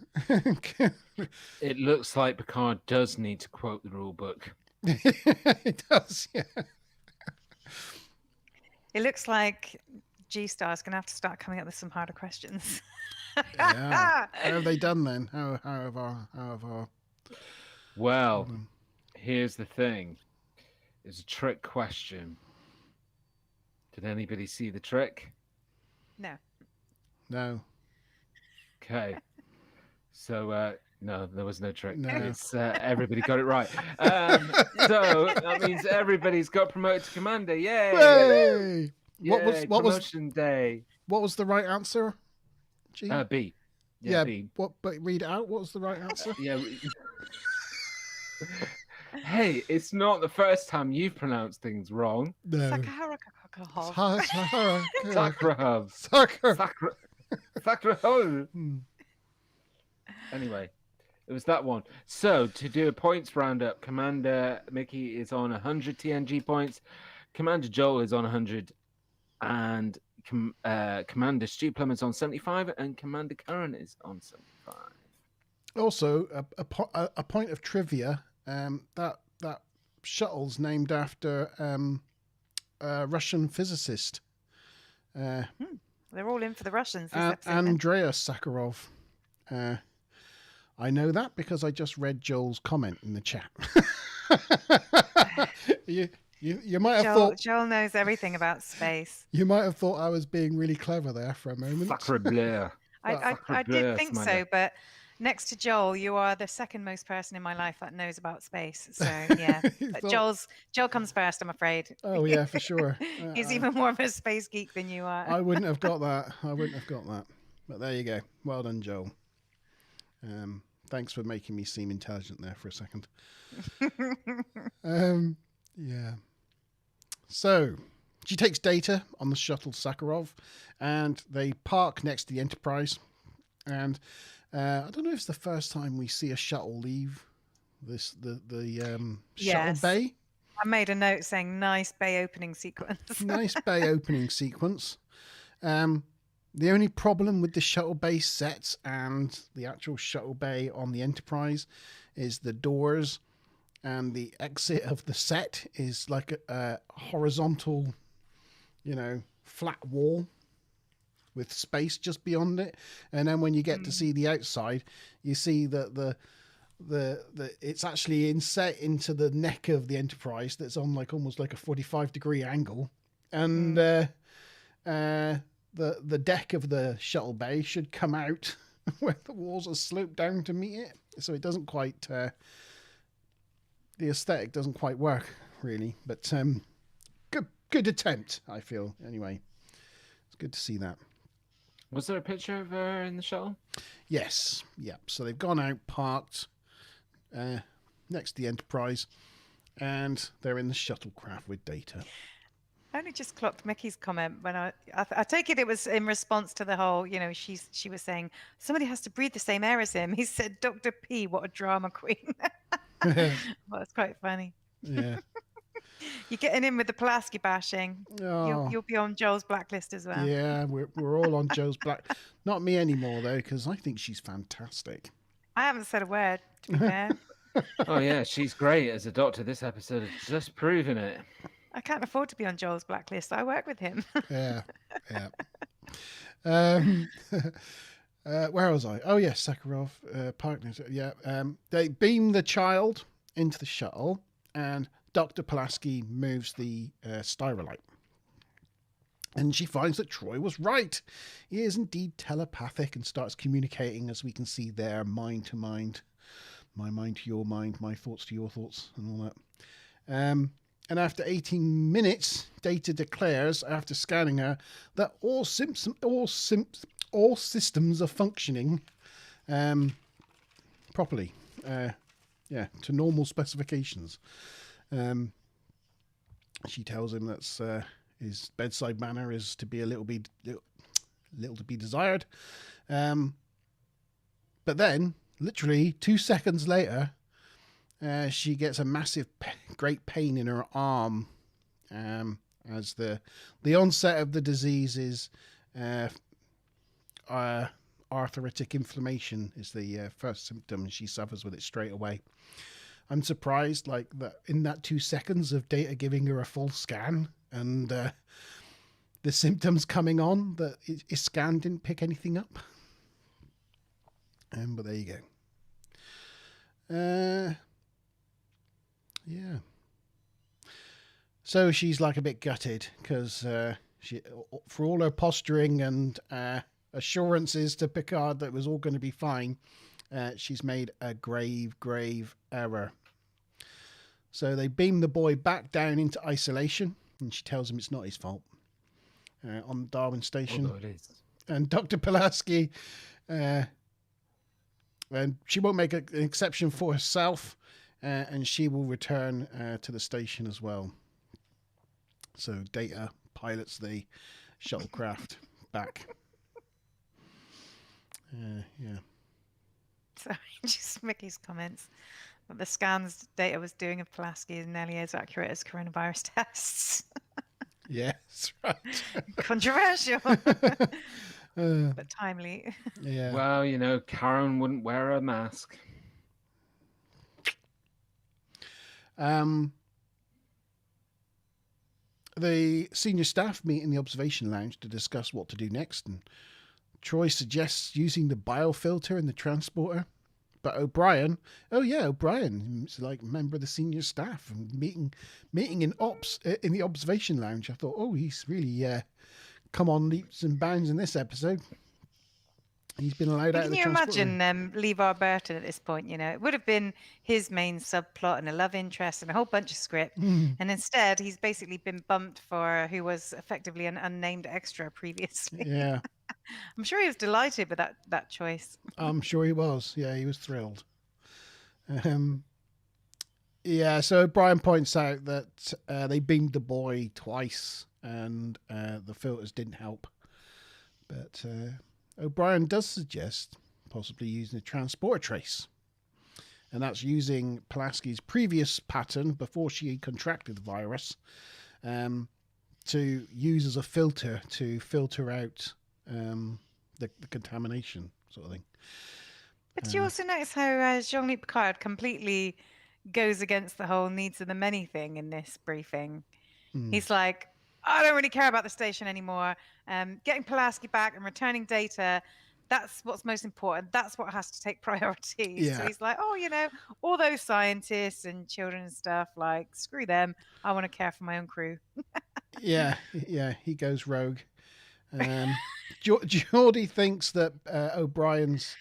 S2: It looks like Picard does need to quote the rule book.
S1: It does, yeah.
S3: It looks like G-Star's going to have to start coming up with some harder questions.
S1: Yeah. How have they done then? How have our...
S2: Well, here's the thing. It's a trick question. Did anybody see the trick?
S3: No.
S1: No.
S2: Okay. So, no, there was no trick.
S1: No.
S2: It's everybody got it right. So that means everybody's got promoted to commander. Yay!
S1: Hey!
S2: Yay, promotion day?
S1: What was the right answer? G?
S2: B.
S1: Yeah.
S2: B.
S1: What? But read it out. What was the right answer?
S2: Yeah. Hey, it's not the first time you've pronounced things wrong.
S1: No.
S3: Sakharov.
S2: Sakharov. Sakharov. Anyway, it was that one. So, to do a points roundup, Commander Mickey is on 100 TNG points, Commander Joel is on 100, and Commander Stu Plum is on 75, and Commander Karen is on 75.
S1: Also, a point of trivia, that shuttle's named after a Russian physicist.
S3: They're all in for the Russians this episode.
S1: Andreas Sakharov. I know that because I just read Joel's comment in the chat. You might have thought
S3: Joel knows everything about space.
S1: You might have thought I was being really clever there for a moment.
S2: Sacre bleu.
S3: I did think so, but next to Joel, you are the second most person in my life that knows about space. So yeah, but Joel comes first, I'm afraid.
S1: Oh yeah, for sure.
S3: He's even more of a space geek than you are.
S1: I wouldn't have got that. But there you go. Well done, Joel. Thanks for making me seem intelligent there for a second. Yeah. So she takes Data on the shuttle Sakharov, and they park next to the Enterprise. And I don't know if it's the first time we see a shuttle leave the shuttle bay.
S3: I made a note saying nice bay opening sequence.
S1: Nice bay opening sequence. The only problem with the shuttle bay sets and the actual shuttle bay on the Enterprise is the doors, and the exit of the set is like a horizontal, flat wall with space just beyond it. And then when you get to see the outside, you see that the it's actually inset into the neck of the Enterprise that's on almost like a 45-degree angle, and the deck of the shuttle bay should come out where the walls are sloped down to meet it, so it doesn't quite the aesthetic doesn't quite work really, but good attempt, I feel. Anyway, it's good to see that.
S2: Was there a picture of her in the shuttle?
S1: Yes. Yeah. So they've gone out, parked next to the Enterprise, and they're in the shuttlecraft with Data.
S3: I only just clocked Mickey's comment when I take it was in response to the whole, she was saying somebody has to breathe the same air as him. He said, Dr. P, what a drama queen. Well, it's quite funny.
S1: Yeah.
S3: You're getting in with the Pulaski bashing.
S1: Oh.
S3: You'll be on Joel's blacklist as well.
S1: Yeah, we're all on Joe's black. Not me anymore though, because I think she's fantastic.
S3: I haven't said a word, to be fair.
S2: Oh yeah, she's great as a doctor. This episode has just proven it.
S3: I can't afford to be on Joel's blacklist. I work with him.
S1: Yeah. Where was I? Oh yes, Sakharov partners. Yeah. They beam the child into the shuttle, and Dr. Pulaski moves the styrolite. And she finds that Troy was right. He is indeed telepathic and starts communicating, as we can see there, mind to mind. My mind to your mind, my thoughts to your thoughts, and all that. And after 18 minutes, Data declares, after scanning her, that all systems are functioning properly. To normal specifications. She tells him that his bedside manner is to be little to be desired. But then, literally 2 seconds later, she gets a massive, great pain in her arm, and as the onset of the disease is arthritic inflammation is the first symptom, and she suffers with it straight away. I'm surprised, like, that in that 2 seconds of Data giving her a full scan and the symptoms coming on, that his scan didn't pick anything up. But there you go. Yeah. So she's like a bit gutted because she, for all her posturing and assurances to Picard that it was all going to be fine, she's made a grave error. So they beam the boy back down into isolation, and she tells him it's not his fault, on Darwin Station.
S2: Although it is.
S1: And Dr. Pulaski, and she won't make an exception for herself, and she will return to the station as well. So Data pilots the shuttlecraft back. Yeah.
S3: Sorry, just Mickey's comments. But the scans Data was doing of Pulaski is nearly as accurate as coronavirus tests.
S1: Yeah, that's right.
S3: Controversial, but timely.
S1: Yeah.
S2: Well, you know, Karen wouldn't wear a mask.
S1: The senior staff meet in the observation lounge to discuss what to do next, and Troy suggests using the biofilter in the transporter. But O'Brien, is like a member of the senior staff and meeting in the observation lounge. I thought, oh, he's really come on leaps and bounds in this episode. He's been allowed out of the transporter.
S3: Can you imagine LeVar Burton at this point? You know, it would have been his main subplot and a love interest and a whole bunch of script. And instead, he's basically been bumped for who was effectively an unnamed extra previously.
S1: Yeah.
S3: I'm sure he was delighted with that choice.
S1: I'm sure he was. Yeah, he was thrilled. Yeah, so Brian points out that they beamed the boy twice and the filters didn't help. But O'Brien does suggest possibly using a transporter trace. And that's using Pulaski's previous pattern before she contracted the virus to use as a filter to filter out the contamination sort of thing.
S3: But do you also notice how Jean-Luc Picard completely goes against the whole needs of the many thing in this briefing? He's like, I don't really care about the station anymore. Getting Pulaski back and returning Data, that's what's most important. That's what has to take priority.
S1: Yeah.
S3: So he's like, oh, you know, all those scientists and children and stuff, like, screw them. I want to care for my own crew.
S1: Yeah, he goes rogue. Geordie thinks that O'Brien's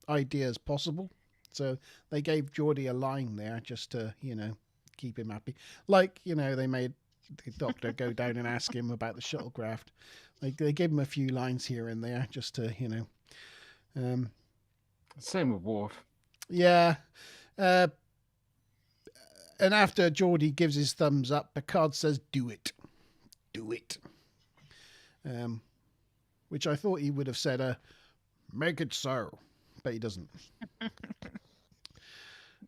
S1: idea is possible. So they gave Geordie a line there just to, you know, keep him happy. Like, you know, they made the doctor go down and ask him about the shuttlecraft. Like, they gave him a few lines here and there just to, you know.
S2: Same with Worf.
S1: Yeah. And after Geordie gives his thumbs up, Picard says, do it. Do it. Which I thought he would have said, make it so. But he doesn't.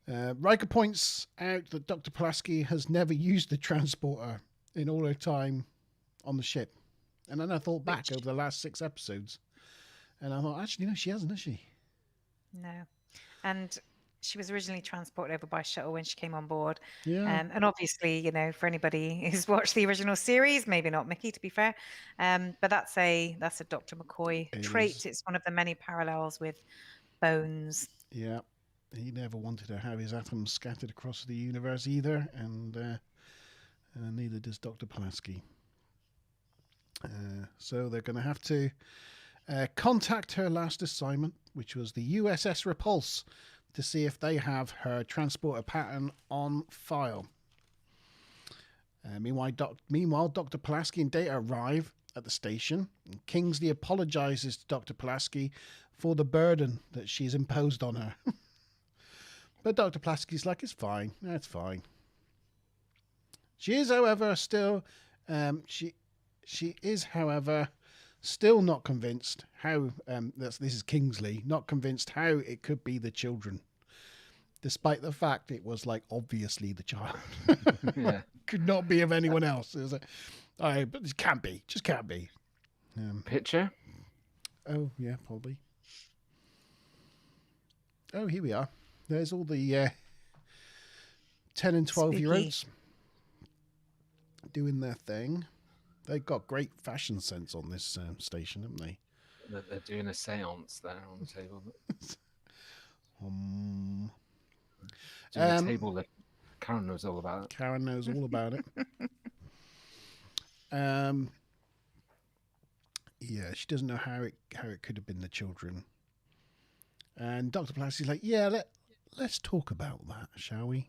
S1: Riker points out that Dr. Pulaski has never used the transporter in all her time on the ship. And then I thought back over the last 6 episodes. And I thought, actually, no, she hasn't, has she?
S3: No. And she was originally transported over by shuttle when she came on board.
S1: Yeah.
S3: And obviously, you know, for anybody who's watched the original series, maybe not Mickey, to be fair, but that's a Dr. McCoy trait. It's one of the many parallels with Bones.
S1: Yeah. He never wanted to have his atoms scattered across the universe either, and neither does Dr. Pulaski. So they're going to have to contact her last assignment, which was the USS Repulse, to see if they have her transporter pattern on file. Meanwhile, Dr. Pulaski and Data arrive at the station, and Kingsley apologizes to Dr. Pulaski for the burden that she's imposed on her. But Dr. Pulaski's like, it's fine. That's fine. She is, however, still still not convinced how this is Kingsley, not convinced how it could be the children. despite the fact it was like obviously the child.
S2: Yeah.
S1: Could not be of anyone else. It was like, but it can't be. Just can't be.
S2: Picture?
S1: Oh, yeah, probably. Oh, here we are. There's all the 10 and 12-year-olds doing their thing. They've got great fashion sense on this station, haven't they?
S2: They're doing a seance there on the table. Doing a table lift. Karen knows all about it.
S1: Karen knows all about it. Yeah, she doesn't know how it could have been the children. And Dr. Pulaski's like, yeah, let's talk about that, shall we?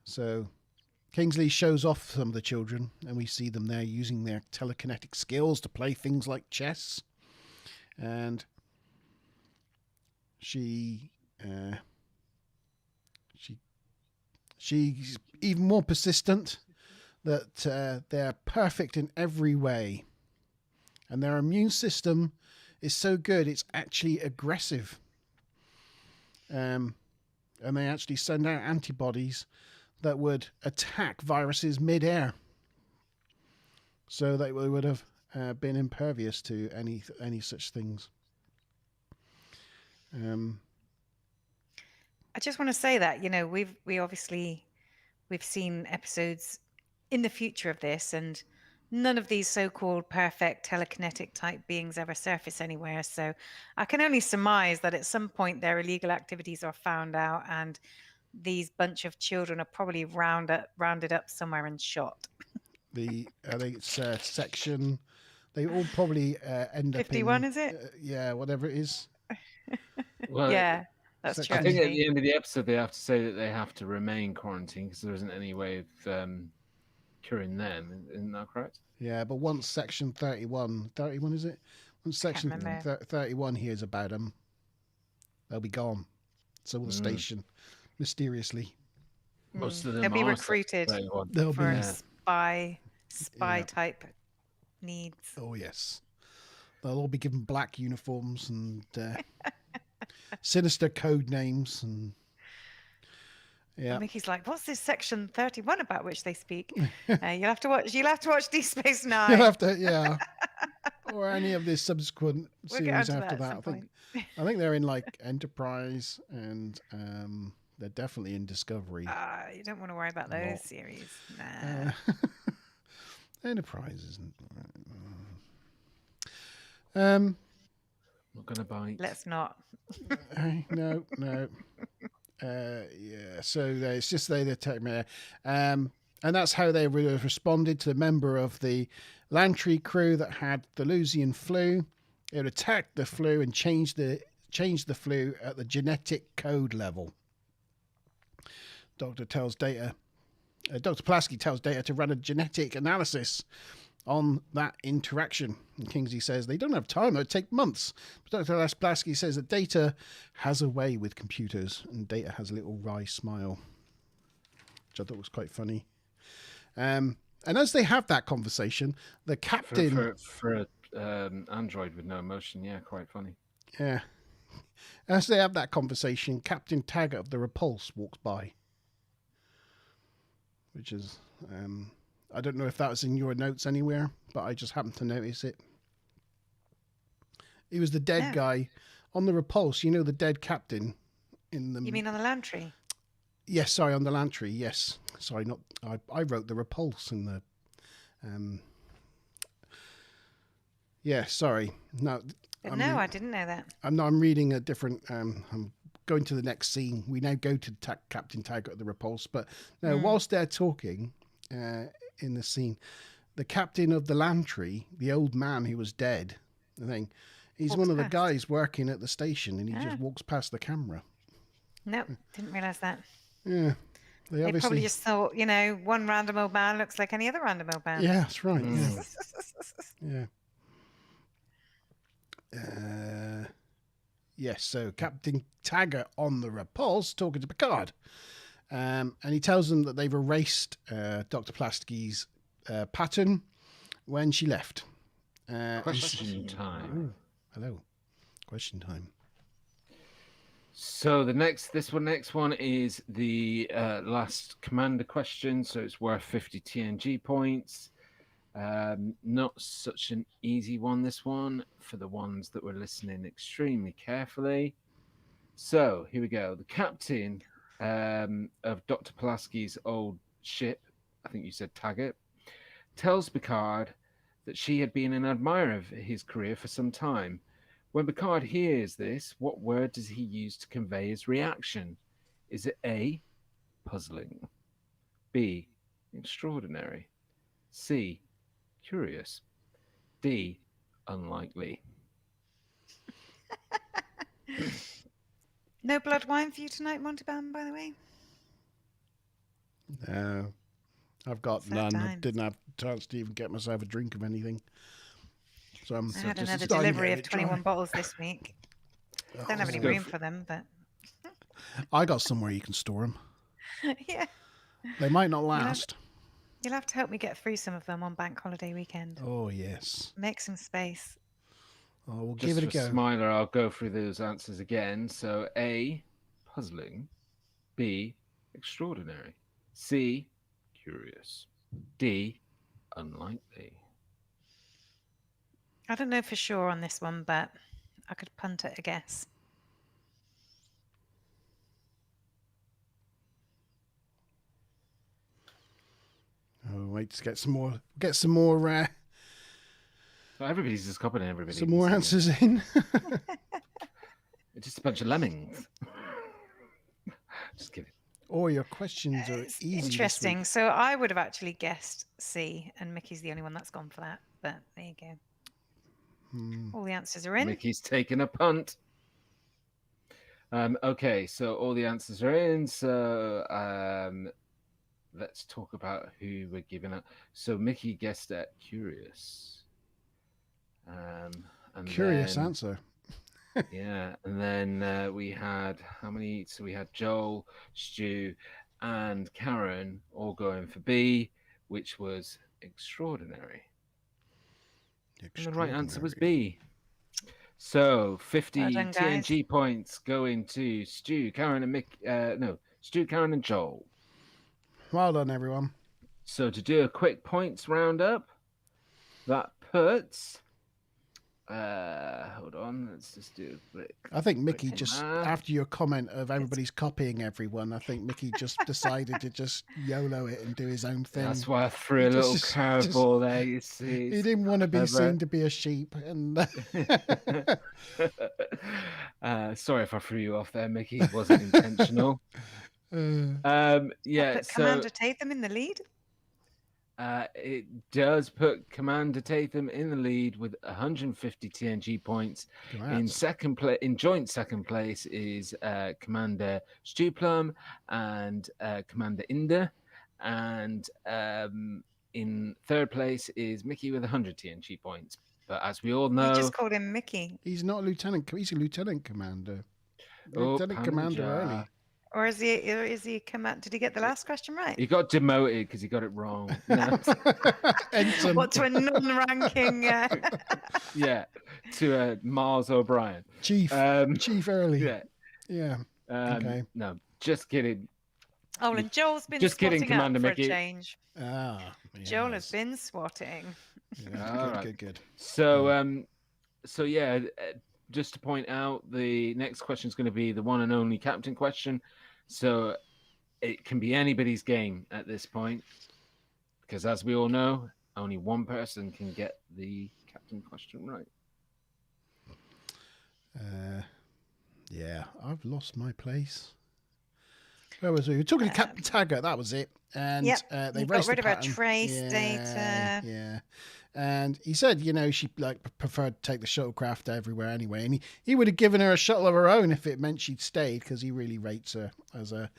S1: So Kingsley shows off some of the children, and we see them there using their telekinetic skills to play things like chess. And she's even more persistent that they're perfect in every way. And their immune system is so good, it's actually aggressive. And they actually send out antibodies that would attack viruses mid-air. So they would have been impervious to any such things.
S3: I just want to say that, we've seen episodes in the future of this, and none of these so-called perfect telekinetic type beings ever surface anywhere. So I can only surmise that at some point their illegal activities are found out, and these bunch of children are probably rounded up somewhere and shot.
S1: I think it's section. They all probably end up
S3: 51,
S1: in,
S3: is it?
S1: Yeah, whatever it is.
S2: Well,
S3: Yeah, that's true.
S2: I think at
S3: actually.
S2: the end of the episode, they have to say that they have to remain quarantined because there isn't any way of curing them. Isn't that correct?
S1: Yeah, but once section 31 is it? Once section 31 hears about them, they'll be gone. So will the station, mysteriously.
S2: Most of them
S3: They'll be
S2: are
S3: recruited
S1: They'll
S3: for
S1: be
S3: spy type needs.
S1: Oh yes, they'll all be given black uniforms and sinister code names, and
S3: And Mickey's like, "What's this section 31 about which they speak?" You'll have to watch Deep Space Nine.
S1: You'll have to, or any of the subsequent series after that. I think they're in like Enterprise, and they're definitely in Discovery.
S3: You don't want to worry about those series. Nah.
S1: Enterprise isn't.
S2: Not gonna bite.
S3: Let's not.
S1: No. So it's just they attack me, and that's how they responded to the member of the Lantry crew that had the Lusian flu. It attacked the flu and changed the flu at the genetic code level. Dr. Pulaski tells Data to run a genetic analysis on that interaction. And Kingsley says they don't have time, it would take months. But Dr. Pulaski says that Data has a way with computers, and Data has a little wry smile, which I thought was quite funny. And as they have that conversation, the captain...
S2: For android with no emotion, yeah, quite funny.
S1: Yeah. As they have that conversation, Captain Taggart of the Repulse walks by. Which is... I don't know if that was in your notes anywhere, but I just happened to notice it. He was the dead guy on the Repulse. You know, the dead captain in the...
S3: You mean on the Lantry?
S1: Yes, sorry, on the Lantry, yes. Sorry, not... I wrote the Repulse in the... Yeah, sorry. No,
S3: I didn't know that.
S1: I'm reading a different... I'm going to the next scene. We now go to Captain Taggart of the Repulse, but no, whilst they're talking... in the scene, the captain of the Lantry, the old man who was dead, he's one of the guys working at the station, and he just walks past the camera.
S3: Nope, didn't realise that.
S1: Yeah. They
S3: probably just thought, one random old man looks like any other random old man.
S1: Yeah, that's right. Yes, so Captain Taggart on the Repulse talking to Picard. And he tells them that they've erased Dr. Pulaski's pattern when she left.
S2: Question time.
S1: Hello. Question time.
S2: So this next one is the last commander question. So it's worth 50 TNG points. Not such an easy one, this one, for the ones that were listening extremely carefully. So here we go. The captain of Dr. Pulaski's old ship, I think you said Taggart, tells Picard that she had been an admirer of his career for some time. When Picard hears this, what word does he use to convey his reaction? Is it A, puzzling, B, extraordinary, C, curious, D, unlikely?
S3: No blood wine for you tonight, Monteban, by the way?
S1: No, I've got
S3: Sad
S1: none. I
S3: times.
S1: didn't have a chance to even get myself a drink of anything. So I'm
S3: I had
S1: just
S3: another
S1: starting to
S3: delivery
S1: get a
S3: of
S1: bit dry.
S3: 21 bottles this week. Don't have any
S2: go
S3: room
S2: for-
S3: for them, but
S1: I got somewhere you can store them.
S3: yeah.
S1: They might not
S3: have-
S1: last.
S3: You'll have to help me get through some of them on bank holiday weekend.
S1: Oh, yes.
S3: Make some space.
S1: Oh, we'll
S2: Just
S1: give it a
S2: for
S1: go.
S2: Smiler, I'll go through those answers again. So A, puzzling, B, extraordinary, C, curious, D, unlikely.
S3: I don't know for sure on this one, but I could punt it a guess.
S1: Oh, wait to get some more.
S2: Well, everybody's just copying everybody.
S1: Some more
S2: this evening.
S1: answers in.
S2: It's just a bunch of lemmings. Just kidding.
S1: Oh, your questions are
S3: It's
S1: easy.
S3: interesting. So I would have actually guessed C, and Mickey's the only one that's gone for that. But there you go. All the answers are in.
S2: Mickey's taking a punt. Okay, so all the answers are in. So let's talk about who we're giving up. So Mickey guessed at curious. And
S1: Curious
S2: then,
S1: answer.
S2: Yeah, and then we had how many? So we had Joel, Stu, and Karen all going for B, which was extraordinary. And the right answer was B. So 50
S3: Well done, guys.
S2: TNG points going to Stu, Karen, and Stu, Karen, and Joel.
S1: Well done, everyone.
S2: So to do a quick points roundup, that puts. Hold on, let's just do a quick.
S1: I think Mickey
S2: quick
S1: just,
S2: math.
S1: after your comment of everybody's copying everyone, I think Mickey just decided to just YOLO it and do his own thing.
S2: That's why I threw a
S1: He
S2: little
S1: just-
S2: curveball there. You see,
S1: He didn't want to be
S2: clever.
S1: seen to be a sheep. And
S2: Sorry if I threw you off there, Mickey. It wasn't intentional. Yeah.
S3: Put
S2: So
S3: Commander Tatham in the lead.
S2: it does put Commander Tatham in the lead with 150 TNG points. In joint second place is Commander Stu Plum and Commander Inda, and in third place is Mickey with 100 TNG points. But as we all know,
S3: You just called him Mickey.
S1: he's not a lieutenant. He's a lieutenant commander.
S2: Oh,
S1: Lieutenant Commander
S2: Panja.
S1: early.
S3: Or is he command? Did he get the last question right?
S2: he got demoted because he got it wrong. No.
S1: Ensign.
S3: What, to a non-ranking?
S2: Yeah, to Miles O'Brien.
S1: Chief.
S2: Um,
S1: Chief early.
S2: Yeah.
S1: Yeah. Okay.
S2: No, just kidding.
S3: Oh, and Joel's been
S2: Just kidding,
S3: swatting up
S2: Commander
S3: for
S2: Mickey.
S3: a change.
S1: Ah.
S3: Joel
S1: yes.
S3: has been swatting.
S1: Yeah,
S2: All
S1: good,
S2: right.
S1: good.
S2: So yeah, just to point out, the next question is going to be the one and only captain question. So it can be anybody's game at this point, because as we all know, only one person can get the captain question right.
S1: Yeah, I've lost my place. Where was we? We were talking to Captain Taggart. That was it. And
S3: Yep,
S1: they
S3: he got
S1: raced
S3: rid
S1: the
S3: of our
S1: pattern.
S3: trace data.
S1: Yeah. And he said, she preferred to take the shuttlecraft everywhere anyway. And he would have given her a shuttle of her own if it meant she'd stayed, because he really rates her as the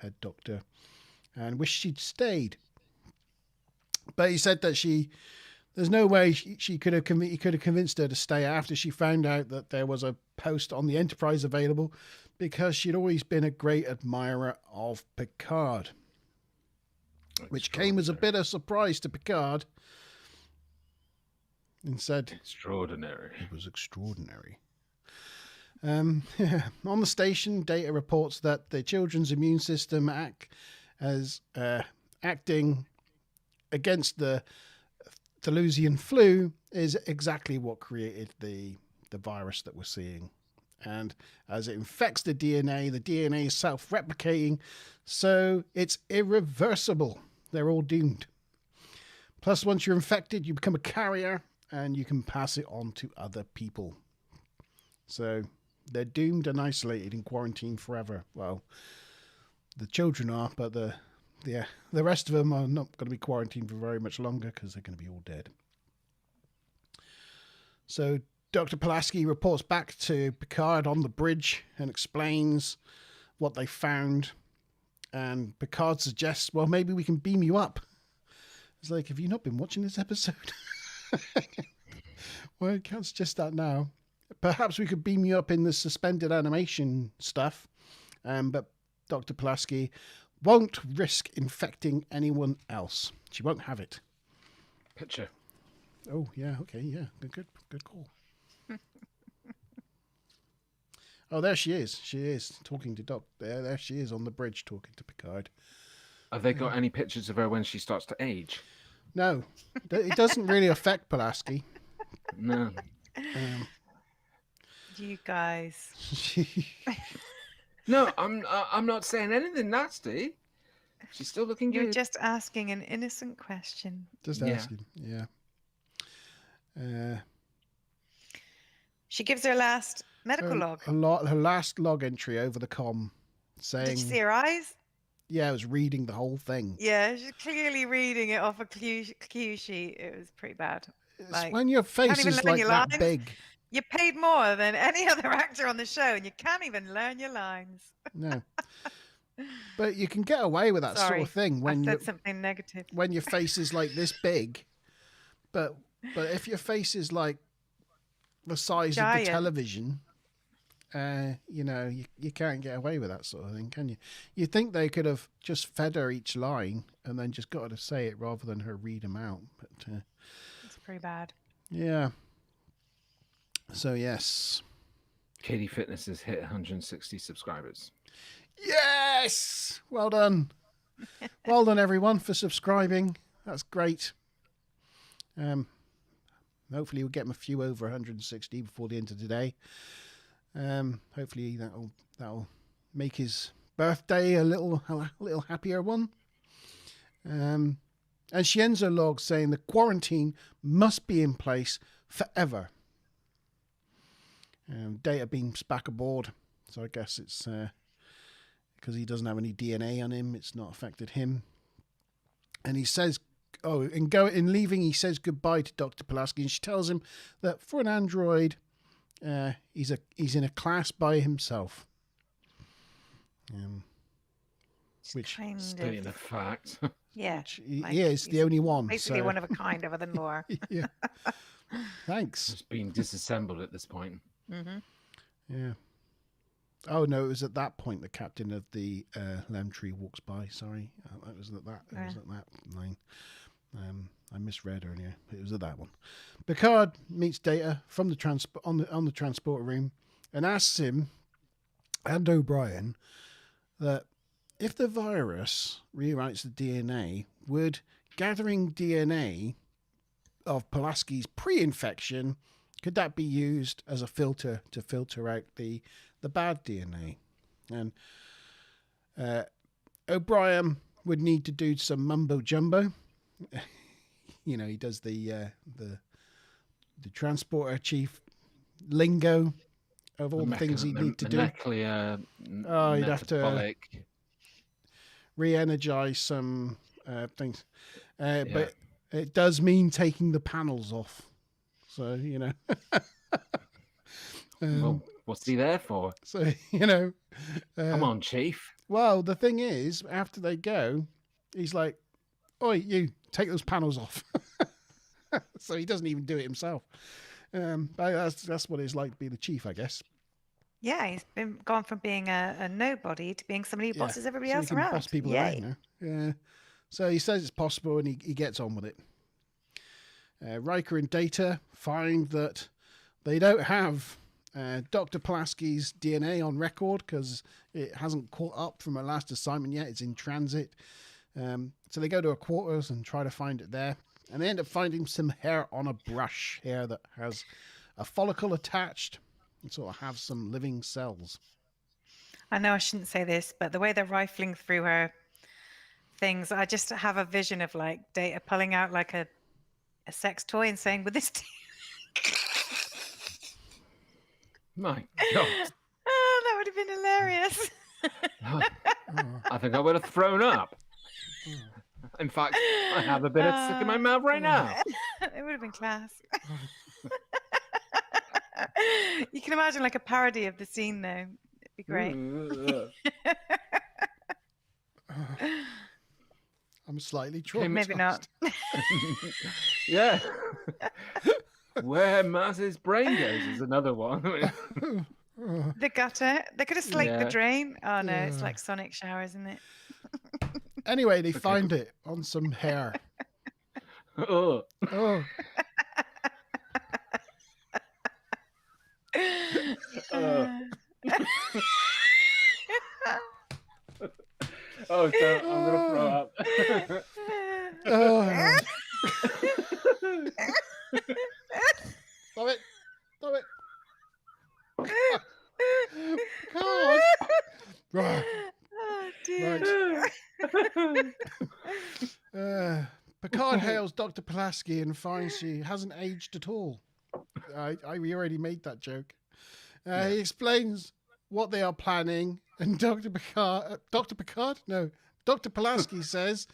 S1: head doctor, and wished she'd stayed. But he said that there's no way he could have convinced her to stay after she found out that there was a post on the Enterprise available, because she'd always been a great admirer of Picard, which came as a bit of surprise to Picard, and said
S2: Extraordinary.
S1: it was extraordinary. On the station, Data reports that the children's immune system acting against the Thelusian flu is exactly what created the virus that we're seeing. And as it infects the DNA is self-replicating, so it's irreversible. They're all doomed. Plus, once you're infected, you become a carrier and you can pass it on to other people. So they're doomed and isolated in quarantine forever. Well, the children are, but the rest of them are not going to be quarantined for very much longer because they're going to be all dead. So Dr. Pulaski reports back to Picard on the bridge and explains what they found. And Picard suggests, well, maybe we can beam you up. It's like, have you not been watching this episode? Well, I can't suggest that now. Perhaps we could beam you up in the suspended animation stuff. But Dr. Pulaski won't risk infecting anyone else. She won't have it.
S2: Picture.
S1: Oh, yeah, okay, yeah. Good call. Oh, there she is. She is talking to Doc. There she is on the bridge talking to Picard.
S2: Have they got any pictures of her when she starts to age?
S1: No, it doesn't really affect Pulaski.
S2: No.
S3: You guys.
S2: No, I'm not saying anything nasty. She's still looking
S3: You're
S2: good.
S3: just asking an innocent question.
S1: Just
S2: Yeah.
S1: asking, yeah.
S3: She gives her last medical log.
S1: Her last log entry over the comm saying...
S3: Did you see her eyes?
S1: Yeah, I was reading the whole thing.
S3: Yeah, she's clearly reading it off a cue sheet. It was pretty bad.
S1: It's when your face
S3: even
S1: is
S3: learn
S1: like
S3: your
S1: that
S3: lines.
S1: big.
S3: You paid more than any other actor on the show, and you can't even learn your lines.
S1: No. But you can get away with that sort
S3: Sorry,
S1: of thing when
S3: I said something negative.
S1: when your face is like this big. But if your face is like the size of
S3: Giant.
S1: the television, you can't get away with that sort of thing, can you? You'd think they could have just fed her each line and then just got her to say it rather than her read them out. But
S3: It's pretty bad.
S1: yeah. So yes.
S2: Katie Fitness has hit 160 subscribers.
S1: Yes! Well done. Well done, everyone, for subscribing. That's great. Hopefully we'll get him a few over 160 before the end of the day. Hopefully that'll make his birthday a little happier one. And she ends her log saying the quarantine must be in place forever. Data beams back aboard, so I guess it's because he doesn't have any DNA on him, it's not affected him. And he says, in leaving, he says goodbye to Dr. Pulaski, and she tells him that for an android, he's in a class by himself. Which
S3: kind
S2: Stating
S3: of,
S2: a fact.
S3: yeah,
S1: he is the only one.
S3: basically
S1: so-
S3: one of a kind, other than more.
S1: Yeah. Thanks.
S2: It's being disassembled at this point.
S3: Mm-hmm.
S1: Yeah. Oh no, it was at that point the captain of the Lemtree walks by. Sorry, it was at that. It was at that line. I misread earlier. It was at that one. Picard meets Data from the on the transporter room and asks him and O'Brien that if the virus rewrites the DNA, would gathering DNA of Pulaski's pre-infection, could that be used as a filter to filter out the bad DNA? And O'Brien would need to do some mumbo jumbo. He does the transporter chief lingo of all the things he'd need to do. He'd have to re-energize some things. But it does mean taking the panels off. So,
S2: well, what's he there for?
S1: So,
S2: Come on, Chief.
S1: Well, the thing is, after they go, he's like, "Oi, you, take those panels off." So he doesn't even do it himself. But that's what it's like to be the chief, I guess.
S3: Yeah, he's gone from being a nobody to being somebody who bosses everybody else
S1: he can
S3: around.
S1: boss people
S3: Yay.
S1: around now. Yeah. So he says it's possible, and he gets on with it. Riker and Data find that they don't have Dr. Pulaski's DNA on record because it hasn't caught up from her last assignment yet. It's in transit. So they go to her quarters and try to find it there. And they end up finding some hair on a brush, hair that has a follicle attached and sort of have some living cells.
S3: I know I shouldn't say this, but the way they're rifling through her things, I just have a vision of like Data pulling out like a sex toy and saying, "With this."
S2: My God.
S3: Oh, that would have been hilarious.
S2: I think I would have thrown up. In fact, I have a bit of sick in my mouth right now.
S3: It would have been class. You can imagine like a parody of the scene, though. It'd be great.
S1: I'm slightly traumatized.
S3: Maybe not.
S2: Yeah. Where Maz's brain goes is another one.
S3: The gutter. They could have slaked the
S2: Yeah.
S3: drain. Oh no, it's like sonic showers, isn't it?
S1: Anyway, they find it on some hair.
S2: Oh.
S1: Oh.
S2: Oh, so I'm gonna throw up.
S1: Oh. Stop it. Stop it. God. Right.
S3: Oh dear.
S1: Right. Picard hails Dr. Pulaski and finds she hasn't aged at all. We already made that joke. He explains what they are planning, and Dr. Pulaski says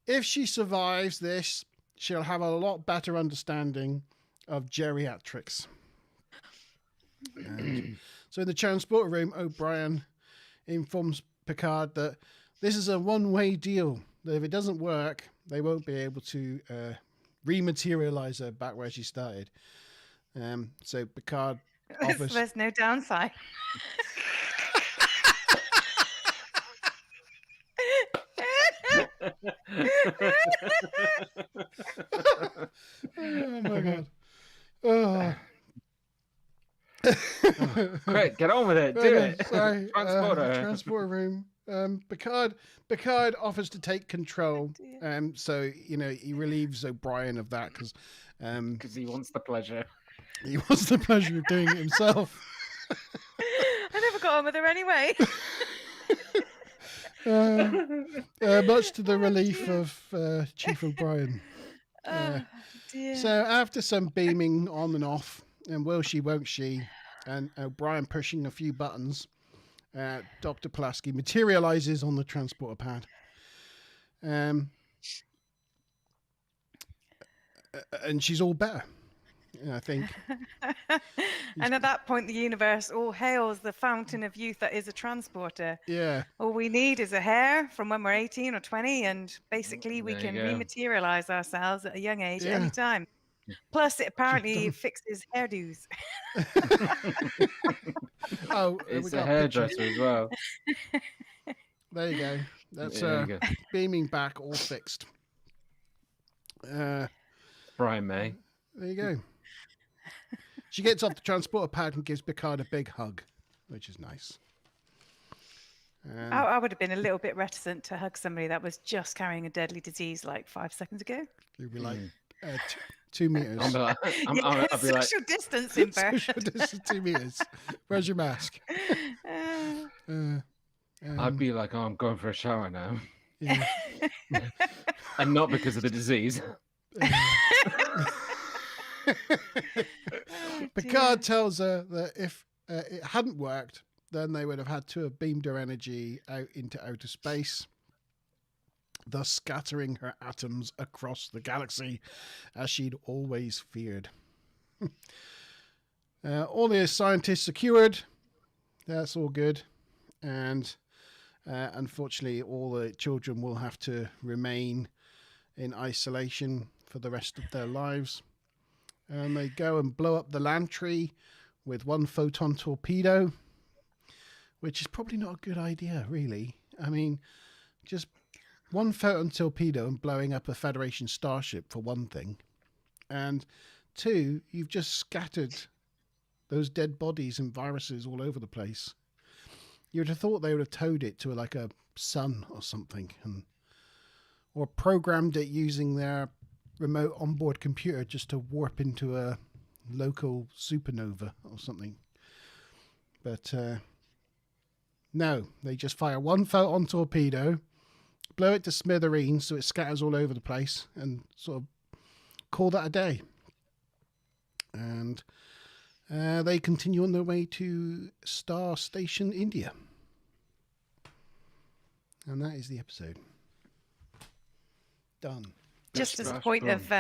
S1: if she survives this, she'll have a lot better understanding of geriatrics. And so in the transporter room, O'Brien informs Picard that this is a one-way deal, that if it doesn't work, they won't be able to rematerialize her back where she started. So Picard offers...
S3: There's no downside.
S1: Oh my God. Oh.
S2: Quick, get on with it. Do it.
S1: Sorry.
S2: Transporter.
S1: Transporter room. Picard offers to take control. So, he relieves O'Brien of that because
S2: he wants the pleasure.
S1: He wants the pleasure of doing it himself.
S3: I never got on with her anyway.
S1: Much to the relief of Chief O'Brien.
S3: Dear.
S1: So after some beaming on and off, and will she, won't she, and O'Brien pushing a few buttons, Dr. Pulaski materializes on the transporter pad. And she's all better, I think.
S3: And at that point, the universe all hails the fountain of youth that is a transporter.
S1: Yeah.
S3: All we need is a hair from when we're 18 or 20, and basically we
S2: There
S3: can
S2: you go.
S3: rematerialize ourselves at a young age
S1: Yeah.
S3: at any time. Plus, it apparently fixes hairdos.
S1: Oh,
S2: It's
S1: we
S2: a
S1: got
S2: hairdresser as well.
S1: There you go. That's
S2: There you go.
S1: beaming back, all fixed.
S2: Brian May.
S1: There you go. She gets off the transporter pad and gives Picard a big hug, which is nice.
S3: I would have been a little bit reticent to hug somebody that was just carrying a deadly disease like 5 seconds ago.
S1: You'd be like 2 meters.
S2: I'll be like,
S3: Social distancing, Bert.
S1: Social distance 2 meters. Where's your mask?
S2: I'd be like, oh, I'm going for a shower now.
S1: Yeah.
S2: And not because of the disease.
S1: Picard tells her that if it hadn't worked, then they would have had to have beamed her energy out into outer space, thus scattering her atoms across the galaxy, as she'd always feared. All the scientists are cured. That's all good. And unfortunately, all the children will have to remain in isolation for the rest of their lives. And they go and blow up the Lantry with one photon torpedo, which is probably not a good idea, really. I mean, just one photon torpedo and blowing up a Federation starship for one thing. And two, you've just scattered those dead bodies and viruses all over the place. You would have thought they would have towed it to like a sun or something, or programmed it using their remote onboard computer just to warp into a local supernova or something. But no, they just fire one photon torpedo, blow it to smithereens so it scatters all over the place, and sort of call that a day. And they continue on their way to Star Station India. And that is the episode. Done.
S3: Just as a point of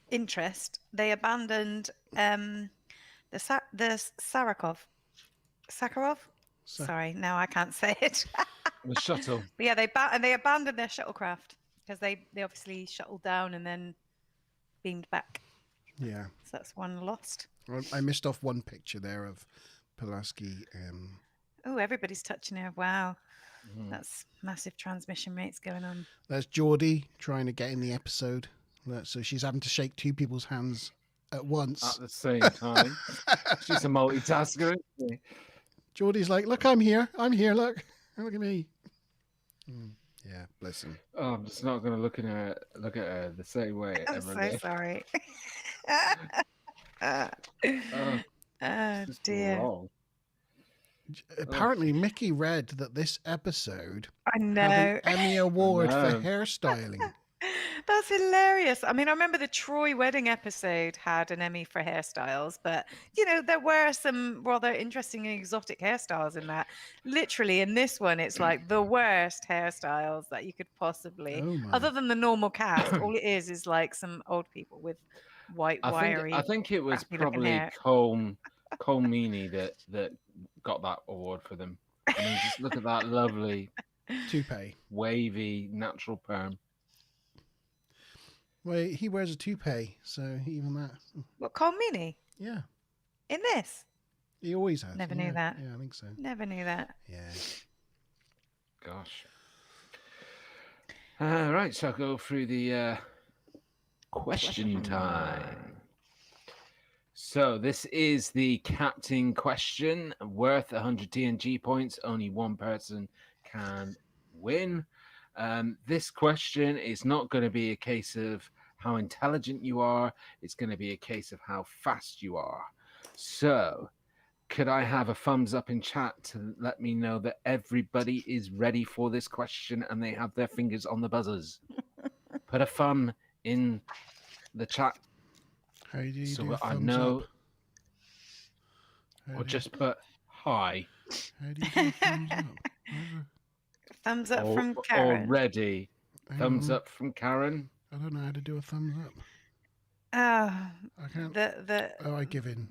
S3: interest, they abandoned the Sakharov. Sorry, now I can't say it.
S2: The shuttle.
S3: But yeah, they abandoned their shuttlecraft because they obviously shuttled down and then beamed back.
S1: Yeah.
S3: So that's one lost.
S1: I missed off one picture there of Pulaski.
S3: Oh, everybody's touching her. Wow. That's massive transmission rates going on.
S1: That's Geordie trying to get in the episode. So she's having to shake two people's hands at once.
S2: At the same time. She's a multitasker, isn't she?
S1: Geordie's like, look, I'm here. Look at me. Yeah, bless him.
S2: Oh, I'm just not going to look at her the same way.
S3: I'm so
S2: did.
S3: sorry.
S2: Just
S3: dear.
S2: wrong.
S1: Apparently, Mickey read that this episode
S3: I know.
S1: had an Emmy Award for
S2: know.
S1: hairstyling.
S3: That's hilarious. I mean, I remember the Troy wedding episode had an Emmy for hairstyles, but there were some rather interesting and exotic hairstyles in that. Literally, in this one, it's like the worst hairstyles that you could possibly, other than the normal cast. All it is like some old people with white, wiry.
S2: I think it was probably Cole Meany that got that award for them. I mean, just look at that lovely
S1: toupee,
S2: wavy, natural perm.
S1: Well, he wears a toupee, so even that.
S3: What, Cole Meany?
S1: Yeah.
S3: In this?
S1: He always has.
S3: Never knew that.
S1: Yeah, I think so.
S3: Never knew that.
S1: Yeah.
S2: Gosh. Right, so I'll go through the question time. So this is the captain question, worth 100 TNG points. Only one person can win. This question is not going to be a case of how intelligent you are. It's going to be a case of how fast you are. So could I have a thumbs up in chat to let me know that everybody is ready for this question and they have their fingers on the buzzers? Put a thumb in the chat.
S1: How do you
S2: so
S1: do
S2: that I
S1: thumbs
S2: know.
S1: Up?
S2: Or just put hi.
S1: How do you do thumbs up?
S3: Thumbs up from Karen.
S2: Already. Thumbs up from Karen.
S1: I don't know how to do a thumbs up.
S3: Oh,
S1: I can't. I give in.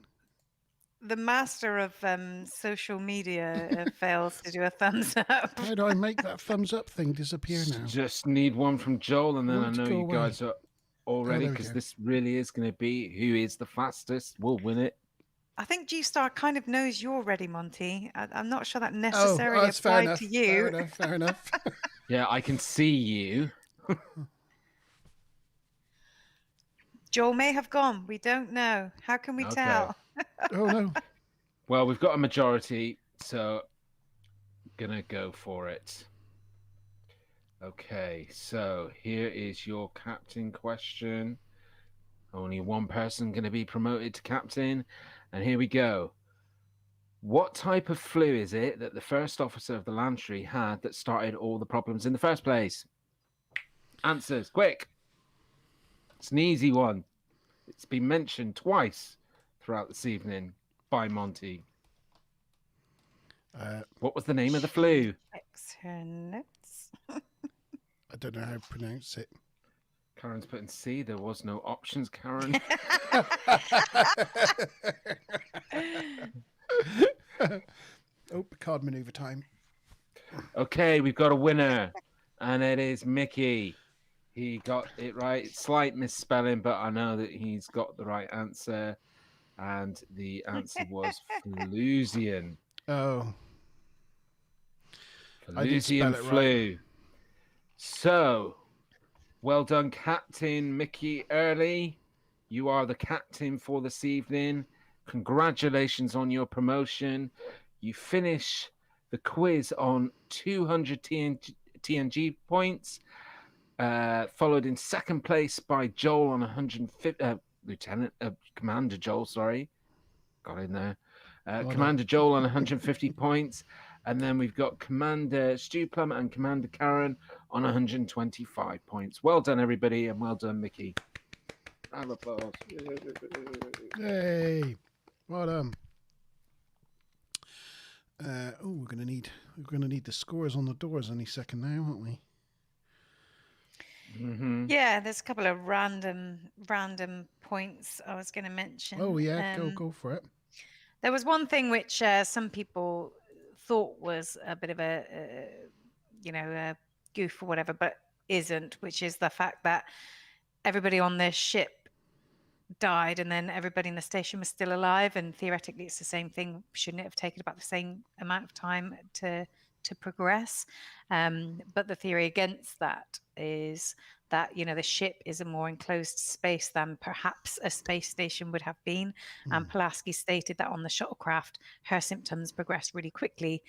S3: The master of social media fails to do a thumbs up.
S1: How do I make that thumbs up thing disappear now?
S2: Just need one from Joel, and then I know you guys are all ready,
S1: there we
S2: because
S1: go.
S2: this really is going to be who is the fastest will win it.
S3: I think G-Star kind of knows you're ready, Monty. I'm not sure that necessarily
S1: that's fair
S3: applied
S1: enough.
S3: to you.
S1: Fair enough.
S2: Yeah, I can see you.
S3: Joel may have gone. We don't know. How can we tell?
S1: Oh, no.
S2: Well, we've got a majority, so gonna go for it. Okay, so here is your captain question. Only one person going to be promoted to captain. And here we go. What type of flu is it that the first officer of the Lantry had that started all the problems in the first place? Answers, quick. It's an easy one. It's been mentioned twice throughout this evening by Monty. What was the name of the flu?
S3: Checks her notes.
S1: I don't know how to pronounce it.
S2: Karen's putting C. There was no options, Karen.
S1: Card maneuver time.
S2: Okay, we've got a winner, and it is Mickey. He got it right. Slight misspelling, but I know that he's got the right answer, and the answer was Flusian.
S1: Oh. I did spell
S2: Flusian
S1: it
S2: flu.
S1: right.
S2: So, well done, Captain Mickey Early. You are the captain for this evening. Congratulations on your promotion. You finish the quiz on 200 TNG points, followed in second place by Joel on 150. Commander Joel, sorry. Got in there. Commander Joel on 150 points. And then we've got Commander Stewplum and Commander Karen on 125 points. Well done, everybody, and well done, Mickey. Round of applause.
S1: Yay! Well done. We're gonna need the scores on the doors any second now, aren't we?
S2: Mm-hmm.
S3: Yeah, there's a couple of random points I was going to mention.
S1: Oh yeah, go for it.
S3: There was one thing which some people thought was a bit of a goof or whatever, but isn't, which is the fact that everybody on this ship died and then everybody in the station was still alive, and theoretically it's the same thing. Shouldn't it have taken about the same amount of time to progress? But the theory against that is that the ship is a more enclosed space than perhaps a space station would have been. And Pulaski stated that on the shuttlecraft her symptoms progressed really quickly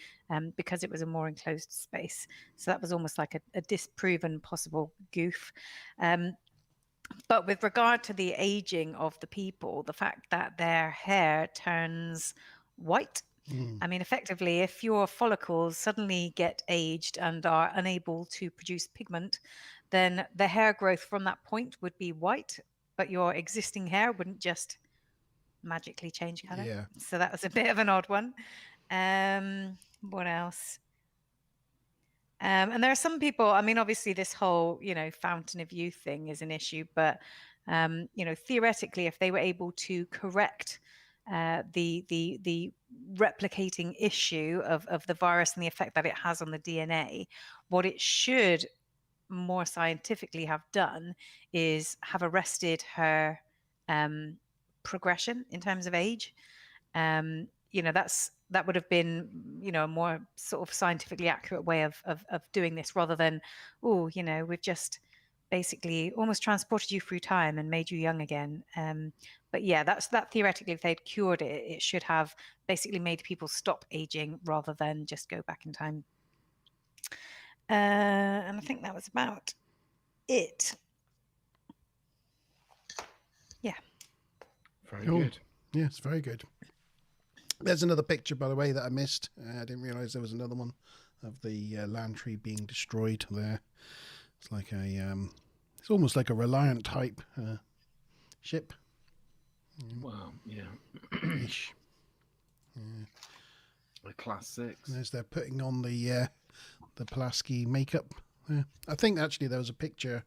S3: because it was a more enclosed space. So that was almost like a disproven possible goof. But with regard to the aging of the people, the fact that their hair turns white, I mean, effectively, if your follicles suddenly get aged and are unable to produce pigment, then the hair growth from that point would be white, but your existing hair wouldn't just magically change color.
S1: Yeah.
S3: So that was a bit of an odd one. What else? And there are some people, I mean, obviously this whole, fountain of youth thing is an issue, but, theoretically, if they were able to correct the replicating issue of the virus and the effect that it has on the DNA, what it should more scientifically have done is have arrested her progression in terms of age. That would have been, a more sort of scientifically accurate way of doing this, rather than, we've just basically almost transported you through time and made you young again. But yeah, that theoretically, if they'd cured it, it should have basically made people stop aging rather than just go back in time. And I think that was about it. Yeah.
S2: Very good.
S1: Yes, very good. There's another picture, by the way, that I missed. I didn't realise there was another one of the Lantry being destroyed there. It's like it's almost like a Reliant type ship.
S2: Wow, yeah.
S1: Ish. Yeah.
S2: A Class 6.
S1: As they're putting on the Pulaski makeup. I think actually there was a picture,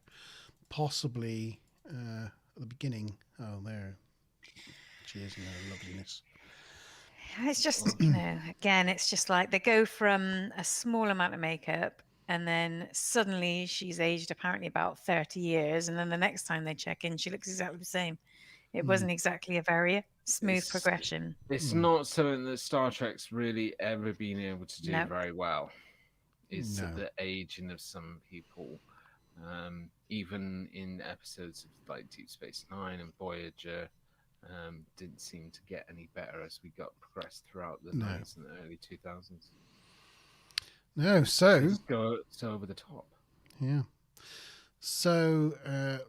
S1: possibly at the beginning. Oh, there she is in her loveliness.
S3: It's just, again, it's just like they go from a small amount of makeup and then suddenly she's aged apparently about 30 years. And then the next time they check in, she looks exactly the same. It wasn't exactly a very smooth progression.
S2: It's not something that Star Trek's really ever been able to do very well. Is the aging of some people. Even in episodes of like Deep Space Nine and Voyager, didn't seem to get any better as we got progressed throughout the 90s and the early 2000s.
S1: No, so
S2: go so over the top.
S1: Yeah. So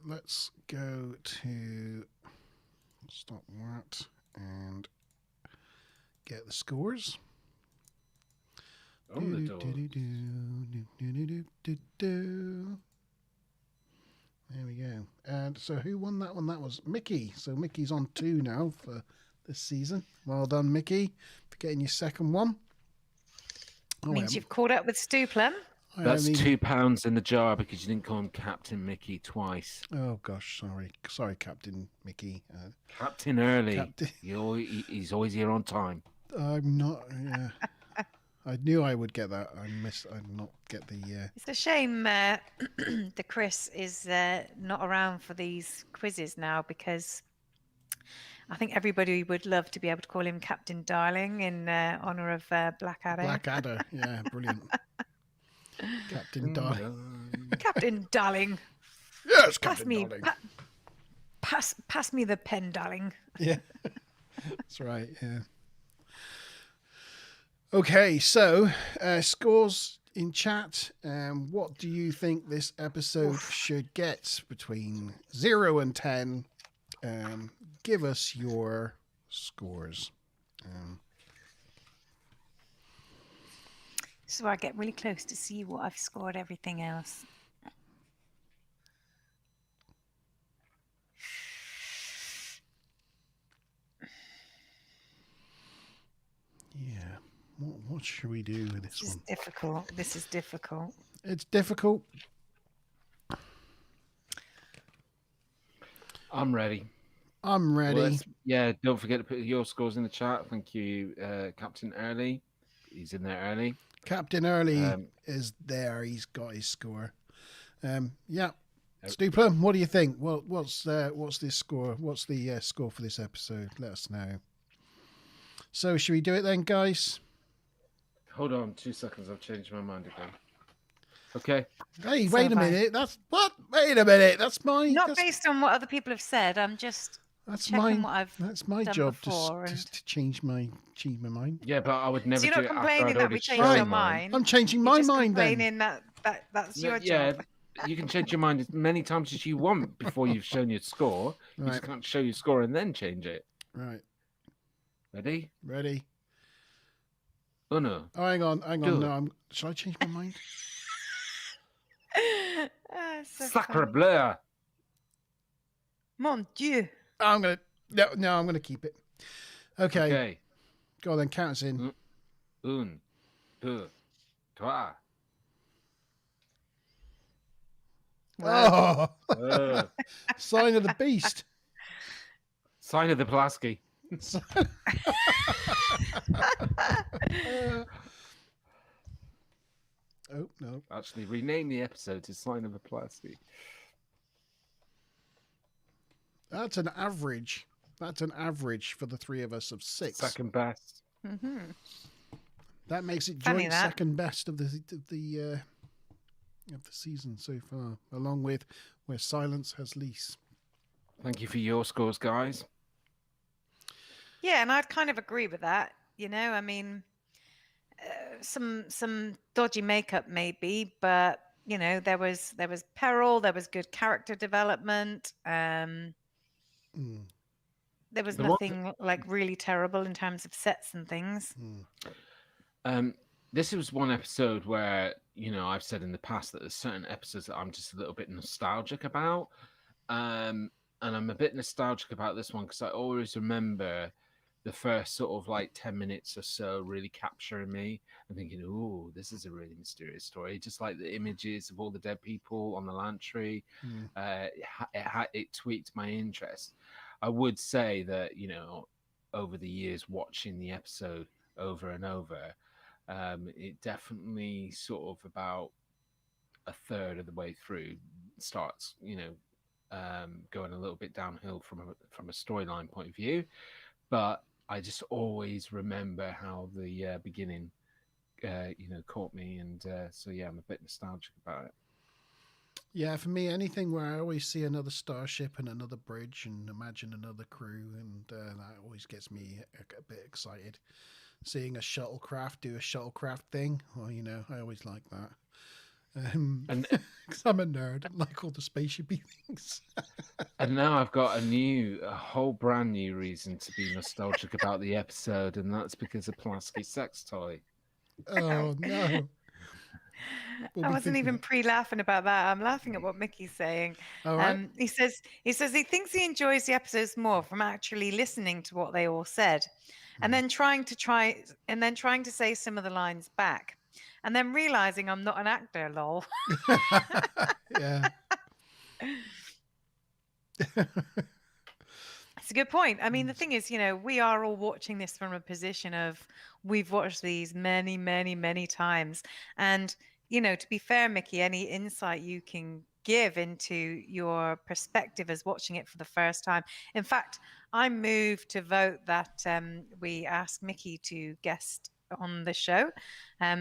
S1: let's go to stop that and get the scores.
S2: On the door.
S1: There we go. And so who won that one? That was Mickey. So Mickey's on 2 now for this season. Well done, Mickey, for getting your second one.
S3: Means you've caught up with Stewplum.
S2: That's £2 in the jar because you didn't call him Captain Mickey twice.
S1: Oh gosh, sorry, Captain Mickey.
S2: Captain Early. He's always here on time.
S1: I'm not. Yeah. I knew I would get that. I'd not get the.
S3: It's a shame the Chris is not around for these quizzes now, because I think everybody would love to be able to call him Captain Darling in honor of Blackadder.
S1: Blackadder, yeah, brilliant. Captain Darling.
S3: Captain Darling.
S1: Yes, Captain Darling.
S3: Pass me the pen, darling.
S1: Yeah. That's right. Yeah. Okay, so scores in chat. What do you think this episode
S3: Oof.
S1: should get between 0 and 10? Give us your scores.
S3: So I get really close to see what I've scored everything else.
S1: Yeah. What should we do with this
S3: This is
S1: one?
S3: difficult. This is difficult.
S1: It's difficult.
S2: I'm ready.
S1: I'm ready.
S2: Yeah, don't forget to put your scores in the chat. Thank you, Captain Early. He's in there early.
S1: Captain Early is there. He's got his score. Yeah. Stupler, what do you think? What's this score? What's the score for this episode? Let us know. So, should we do it then, guys?
S2: Hold on 2 seconds. I've changed my mind again. Okay.
S1: Hey,
S3: So
S1: wait a
S3: have I.
S1: minute. That's what? Wait a minute. That's my.
S3: Not based on what other people have said. I'm just
S1: That's
S3: checking
S1: my.
S3: what I've
S1: That's my
S3: done
S1: job
S3: before.
S1: to change my mind.
S2: Yeah, but I would never
S3: So you're
S2: do
S3: not
S2: it after
S3: complaining
S2: I'd
S3: that
S2: already
S3: we changed
S1: Right.
S3: your
S2: shown mine.
S3: mind.
S1: I'm changing
S3: You're
S1: my
S3: just
S1: mind then.
S3: complaining that's
S2: No,
S3: your
S2: yeah,
S3: job.
S2: you can change your mind as many times as you want before you've shown your score. You
S1: Right.
S2: just can't show your score and then change it.
S1: Right.
S2: Ready?
S1: Ready?
S2: Uno.
S1: Oh, hang on.
S2: Two.
S1: No, shall I change my mind?
S3: So
S2: Sacre
S3: funny.
S2: bleu.
S3: Mon Dieu.
S1: I'm gonna. No, I'm gonna keep it. Okay.
S2: Okay.
S1: Go on then. Count us in.
S2: Un, deux, trois.
S3: Wow.
S1: Oh, sign of the beast.
S2: Sign of the Pulaski.
S1: Oh no.
S2: Actually, rename the episode to Sign of the Pulaski.
S1: That's an average. That's an average for the three of us of 6.
S2: Second best.
S3: Mm-hmm.
S1: That makes it
S3: Funny
S1: joint
S3: that.
S1: second best of the season so far, along with Where Silence Has Lease.
S2: Thank you for your scores, guys.
S3: Yeah, and I'd kind of agree with that. You know, I mean, some dodgy makeup maybe, but you know, there was peril, there was good character development. There was
S2: The one
S3: nothing like really terrible in terms of sets and things.
S2: This was one episode where, you know, I've said in the past that there's certain episodes that I'm just a little bit nostalgic about. And I'm a bit nostalgic about this one because I always remember the first sort of like 10 minutes or so really capturing me and thinking, oh, this is a really mysterious story. Just like the images of all the dead people on the lantry, it tweaked my interest. I would say that, you know, over the years watching the episode over and over, it definitely sort of about a third of the way through starts, you know, going a little bit downhill from a storyline point of view. But I just always remember how the beginning, you know, caught me, and so yeah, I'm a bit nostalgic about it.
S1: Yeah, for me, anything where I always see another starship and another bridge and imagine another crew, and that always gets me a bit excited. Seeing a shuttlecraft do a shuttlecraft thing, well, you know, I always like that.
S2: And
S1: because I'm a nerd, I like all the spaceshipy things.
S2: and now I've got a whole brand new reason to be nostalgic about the episode, and that's because of Pulaski sex toy.
S1: Oh no! We'll
S3: I
S1: be
S3: wasn't
S1: thinking
S3: even
S1: that.
S3: pre-laughing about that. I'm laughing at what Mickey's saying.
S1: All right.
S3: He says he thinks he enjoys the episodes more from actually listening to what they all said, and then trying to say some of the lines back, and then realizing I'm not an actor. Lol.
S1: Yeah.
S3: It's a good point. I mean, the thing is, you know, we are all watching this from a position of we've watched these many, many, many times. And, you know, to be fair, Mickey, any insight you can give into your perspective as watching it for the first time. In fact, I moved to vote that we ask Mickey to guest on the show.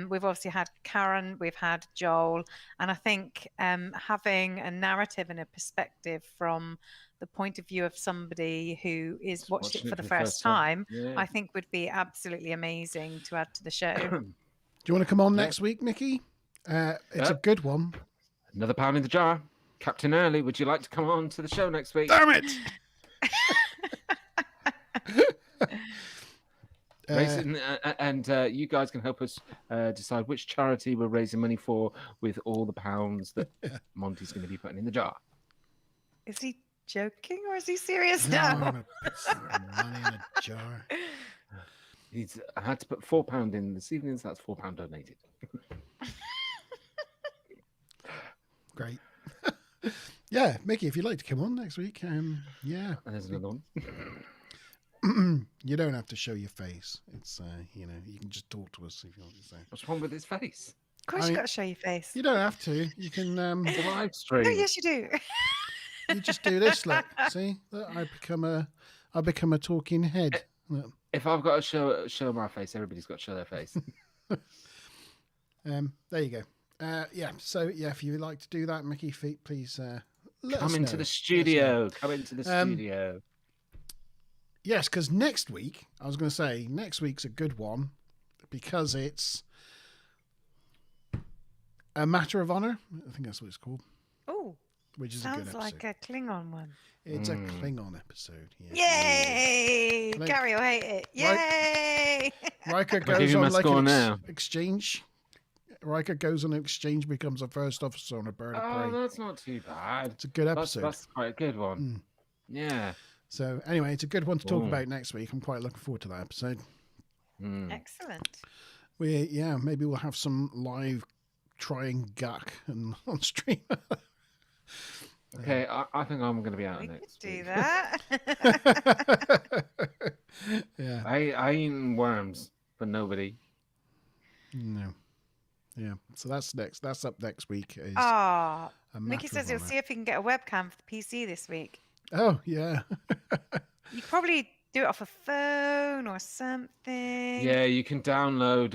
S3: We've obviously had Karen, we've had Joel, and I think having a narrative and a perspective from the point of view of somebody who is
S2: Just
S3: watched it
S2: watching
S3: for the first time,
S2: Yeah.
S3: I think would be absolutely amazing to add to the show.
S1: Do you want to come on
S2: Yeah.
S1: next week, Mickey? It's a good one.
S2: Another pound in the jar. Captain Early, would you like to come on to the show next week?
S1: Damn it!
S2: And you guys can help us decide which charity we're raising money for with all the pounds that Monty's going to be putting in the jar.
S3: Is he joking or is he serious
S1: No, I'm
S3: now?
S1: gonna put some money in a jar.
S2: I had to put £4 in this evening, so that's £4 donated.
S1: Great. Yeah, Mickey, if you'd like to come on next week, yeah.
S2: And there's another one.
S1: You don't have to show your face. It's you can just talk to us if you want to say.
S2: What's wrong with his face?
S3: Of course, you've got to show your face.
S1: You don't have to. You can
S2: It's a live stream.
S3: No, yes, you do.
S1: you just do this, look. See? Look, I become a talking head. Look.
S2: If I've got to show my face, everybody's got to show their face.
S1: There you go. Yeah, so yeah, if you'd like to do that, Mickey, please let us
S2: Come into
S1: know.
S2: the studio. Come into the studio.
S1: Yes, because next week, I was going to say, next week's a good one because it's a matter of honor. I think that's what it's called.
S3: Oh,
S1: which is a good
S3: sounds
S1: episode.
S3: like a Klingon one.
S1: It's a Klingon episode. Yeah.
S3: Yay!
S1: Like-
S3: Gary will hate it. Yay!
S1: Riker
S2: I'll give
S1: goes
S2: you my
S1: on like
S2: score
S1: an
S2: now.
S1: exchange. Riker goes on an exchange, becomes a first officer on a bird of
S2: Oh,
S1: prey.
S2: that's not too bad.
S1: It's a good episode.
S2: That's quite a good one. Yeah.
S1: So anyway, it's a good one to talk
S2: Ooh.
S1: about next week. I'm quite looking forward to that episode.
S3: Excellent.
S1: Maybe we'll have some live trying Gak and on stream.
S2: Okay, I think I'm going to be out
S3: We could
S2: next
S3: do
S2: week.
S3: that.
S1: Yeah.
S2: I eat worms for nobody.
S1: No. Yeah. So that's next. That's up next week. Is
S3: Ah,
S1: a
S3: Mickey
S1: matter
S3: says
S1: of
S3: he'll
S1: honor.
S3: see if he can get a webcam for the PC this week.
S1: Oh yeah.
S3: You could probably do it off a phone or something.
S2: Yeah, you can download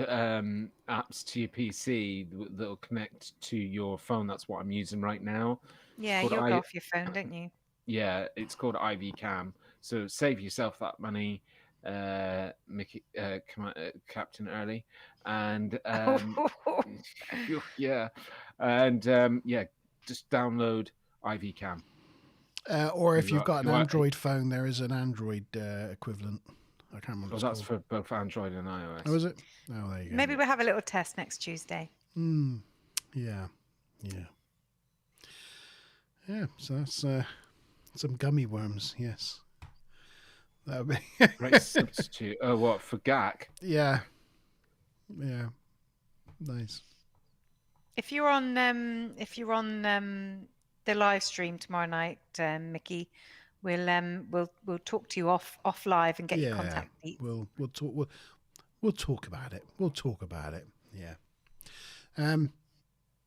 S2: apps to your PC that'll connect to your phone. That's what I'm using right now.
S3: Yeah,
S2: Called
S3: you'll
S2: I-
S3: go off your phone, don't you?
S2: Yeah, it's called IV Cam. So save yourself that money, Mickey, Captain Early, and yeah, and yeah, just download IV Cam.
S1: Or if
S2: You
S1: you've
S2: are-
S1: got an
S2: you are-
S1: Android phone, there is an Android equivalent. I can't remember.
S2: Well,
S1: what
S2: that's
S1: it's
S2: for both Android and iOS.
S1: Oh, is it? Oh, there you go.
S3: Maybe we'll have a little test next Tuesday.
S1: Yeah. Yeah. Yeah. So that's some gummy worms. Yes. That would be.
S2: Great substitute. Oh, what for GAC?
S1: Yeah. Yeah. Nice.
S3: If you're on the live stream tomorrow night, Mickey, we'll talk to you off live and get your contact details.
S1: We'll talk about it. We'll talk about it. Yeah.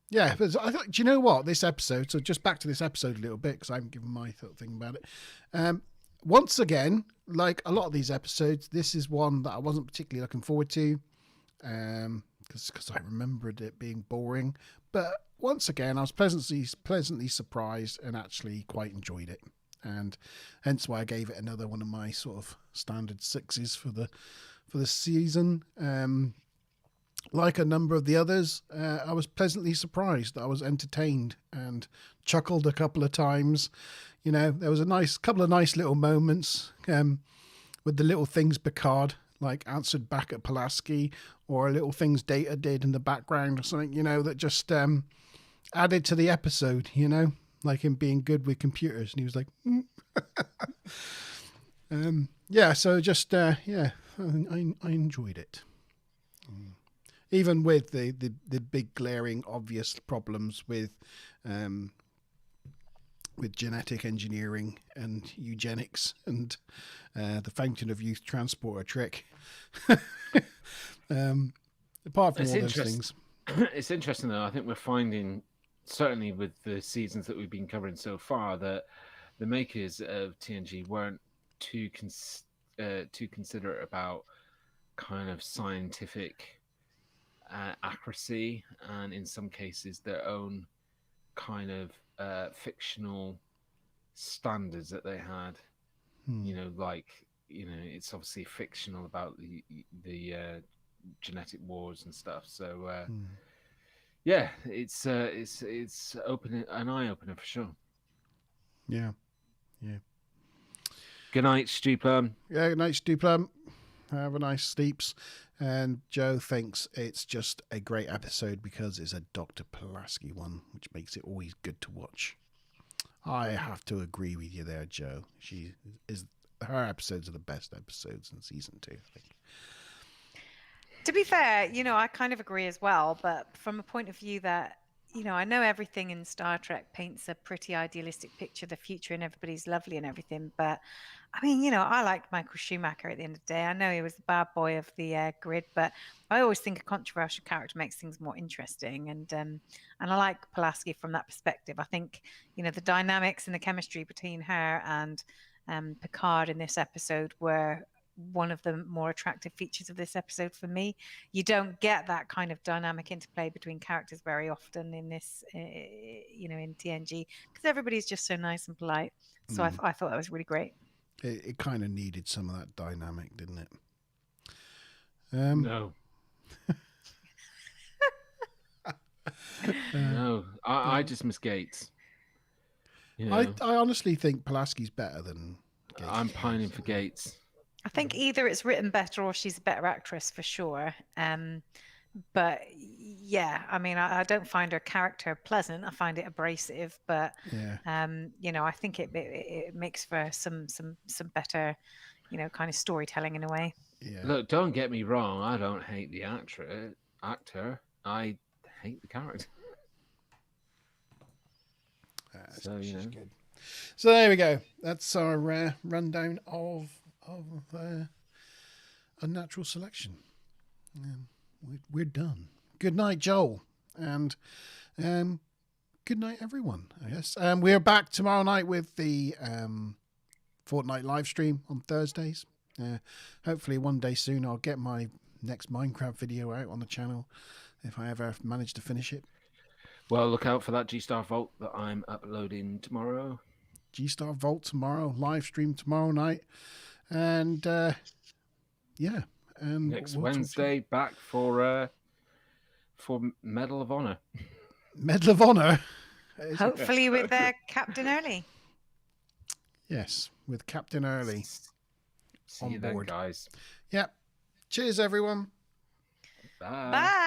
S1: Yeah, but I thought, do you know what? This episode, so just back to this episode a little bit, because I haven't given my thing about it. Once again, like a lot of these episodes, this is one that I wasn't particularly looking forward to, because I remembered it being boring. But once again, I was pleasantly surprised and actually quite enjoyed it. And hence why I gave it another one of my sort of standard 6s for the season. Like a number of the others, I was pleasantly surprised. I was entertained and chuckled a couple of times. You know, there was a couple of nice little moments with the little things Picard like answered back at Pulaski, or little things Data did in the background or something. You know, that just added to the episode. You know, like him being good with computers, and he was like, yeah. So just yeah, I enjoyed it. Even with the big glaring obvious problems with genetic engineering and eugenics and the Fountain of Youth transporter trick. Apart from
S2: It's
S1: all those things.
S2: It's interesting though. I think we're finding, certainly with the seasons that we've been covering so far, that the makers of TNG weren't too considerate about kind of scientific accuracy, and in some cases their own kind of fictional standards that they had.
S1: Hmm.
S2: You know, like, you know, it's obviously fictional about the genetic wars and stuff. So yeah, it's opening an eye opener for sure.
S1: Yeah.
S2: Good night, Stuplum.
S1: Yeah, nice Duplum. Have a nice sleeps. And Joe thinks it's just a great episode because it's a Dr. Pulaski one, which makes it always good to watch. I have to agree with you there, Joe. Her episodes are the best episodes in season 2, I think.
S3: To be fair, you know, I kind of agree as well, but from a point of view that, you know, I know everything in Star Trek paints a pretty idealistic picture of the future and everybody's lovely and everything, but I mean, you know, I liked Michael Schumacher at the end of the day. I know he was the bad boy of the grid, but I always think a controversial character makes things more interesting, and I like Pulaski from that perspective. I think, you know, the dynamics and the chemistry between her and Picard in this episode were one of the more attractive features of this episode for me. You don't get that kind of dynamic interplay between characters very often in this, you know, in TNG, because everybody's just so nice and polite. So I thought that was really great.
S1: It kind of needed some of that dynamic, didn't it?
S2: No. No, I just miss Gates. You know,
S1: I honestly think Pulaski's better than Gates.
S2: I'm pining for Gates.
S3: I think either it's written better or she's a better actress for sure. But yeah, I mean, I don't find her character pleasant. I find it abrasive, but
S1: Yeah.
S3: you know, I think it makes for some better, you know, kind of storytelling in a way.
S1: Yeah.
S2: Look, don't get me wrong. I don't hate the actor. I hate the character. So you know.
S1: Good. So there we go. That's our rundown of Unnatural Selection. We're done. Good night, Joel, and good night, everyone. I guess we're back tomorrow night with the Fortnite live stream on Thursdays. Hopefully, one day soon, I'll get my next Minecraft video out on the channel if I ever manage to finish it.
S2: Well, look out for that G-Star Vault that I'm uploading tomorrow.
S1: G-Star Vault tomorrow, live stream tomorrow night, and yeah.
S2: Next Wednesday, back for Medal of Honor.
S1: Medal of Honor.
S3: Hopefully with Captain Early.
S1: Yes, with Captain Early.
S2: See you then, guys.
S1: Yep. Cheers, everyone.
S2: Bye.
S3: Bye.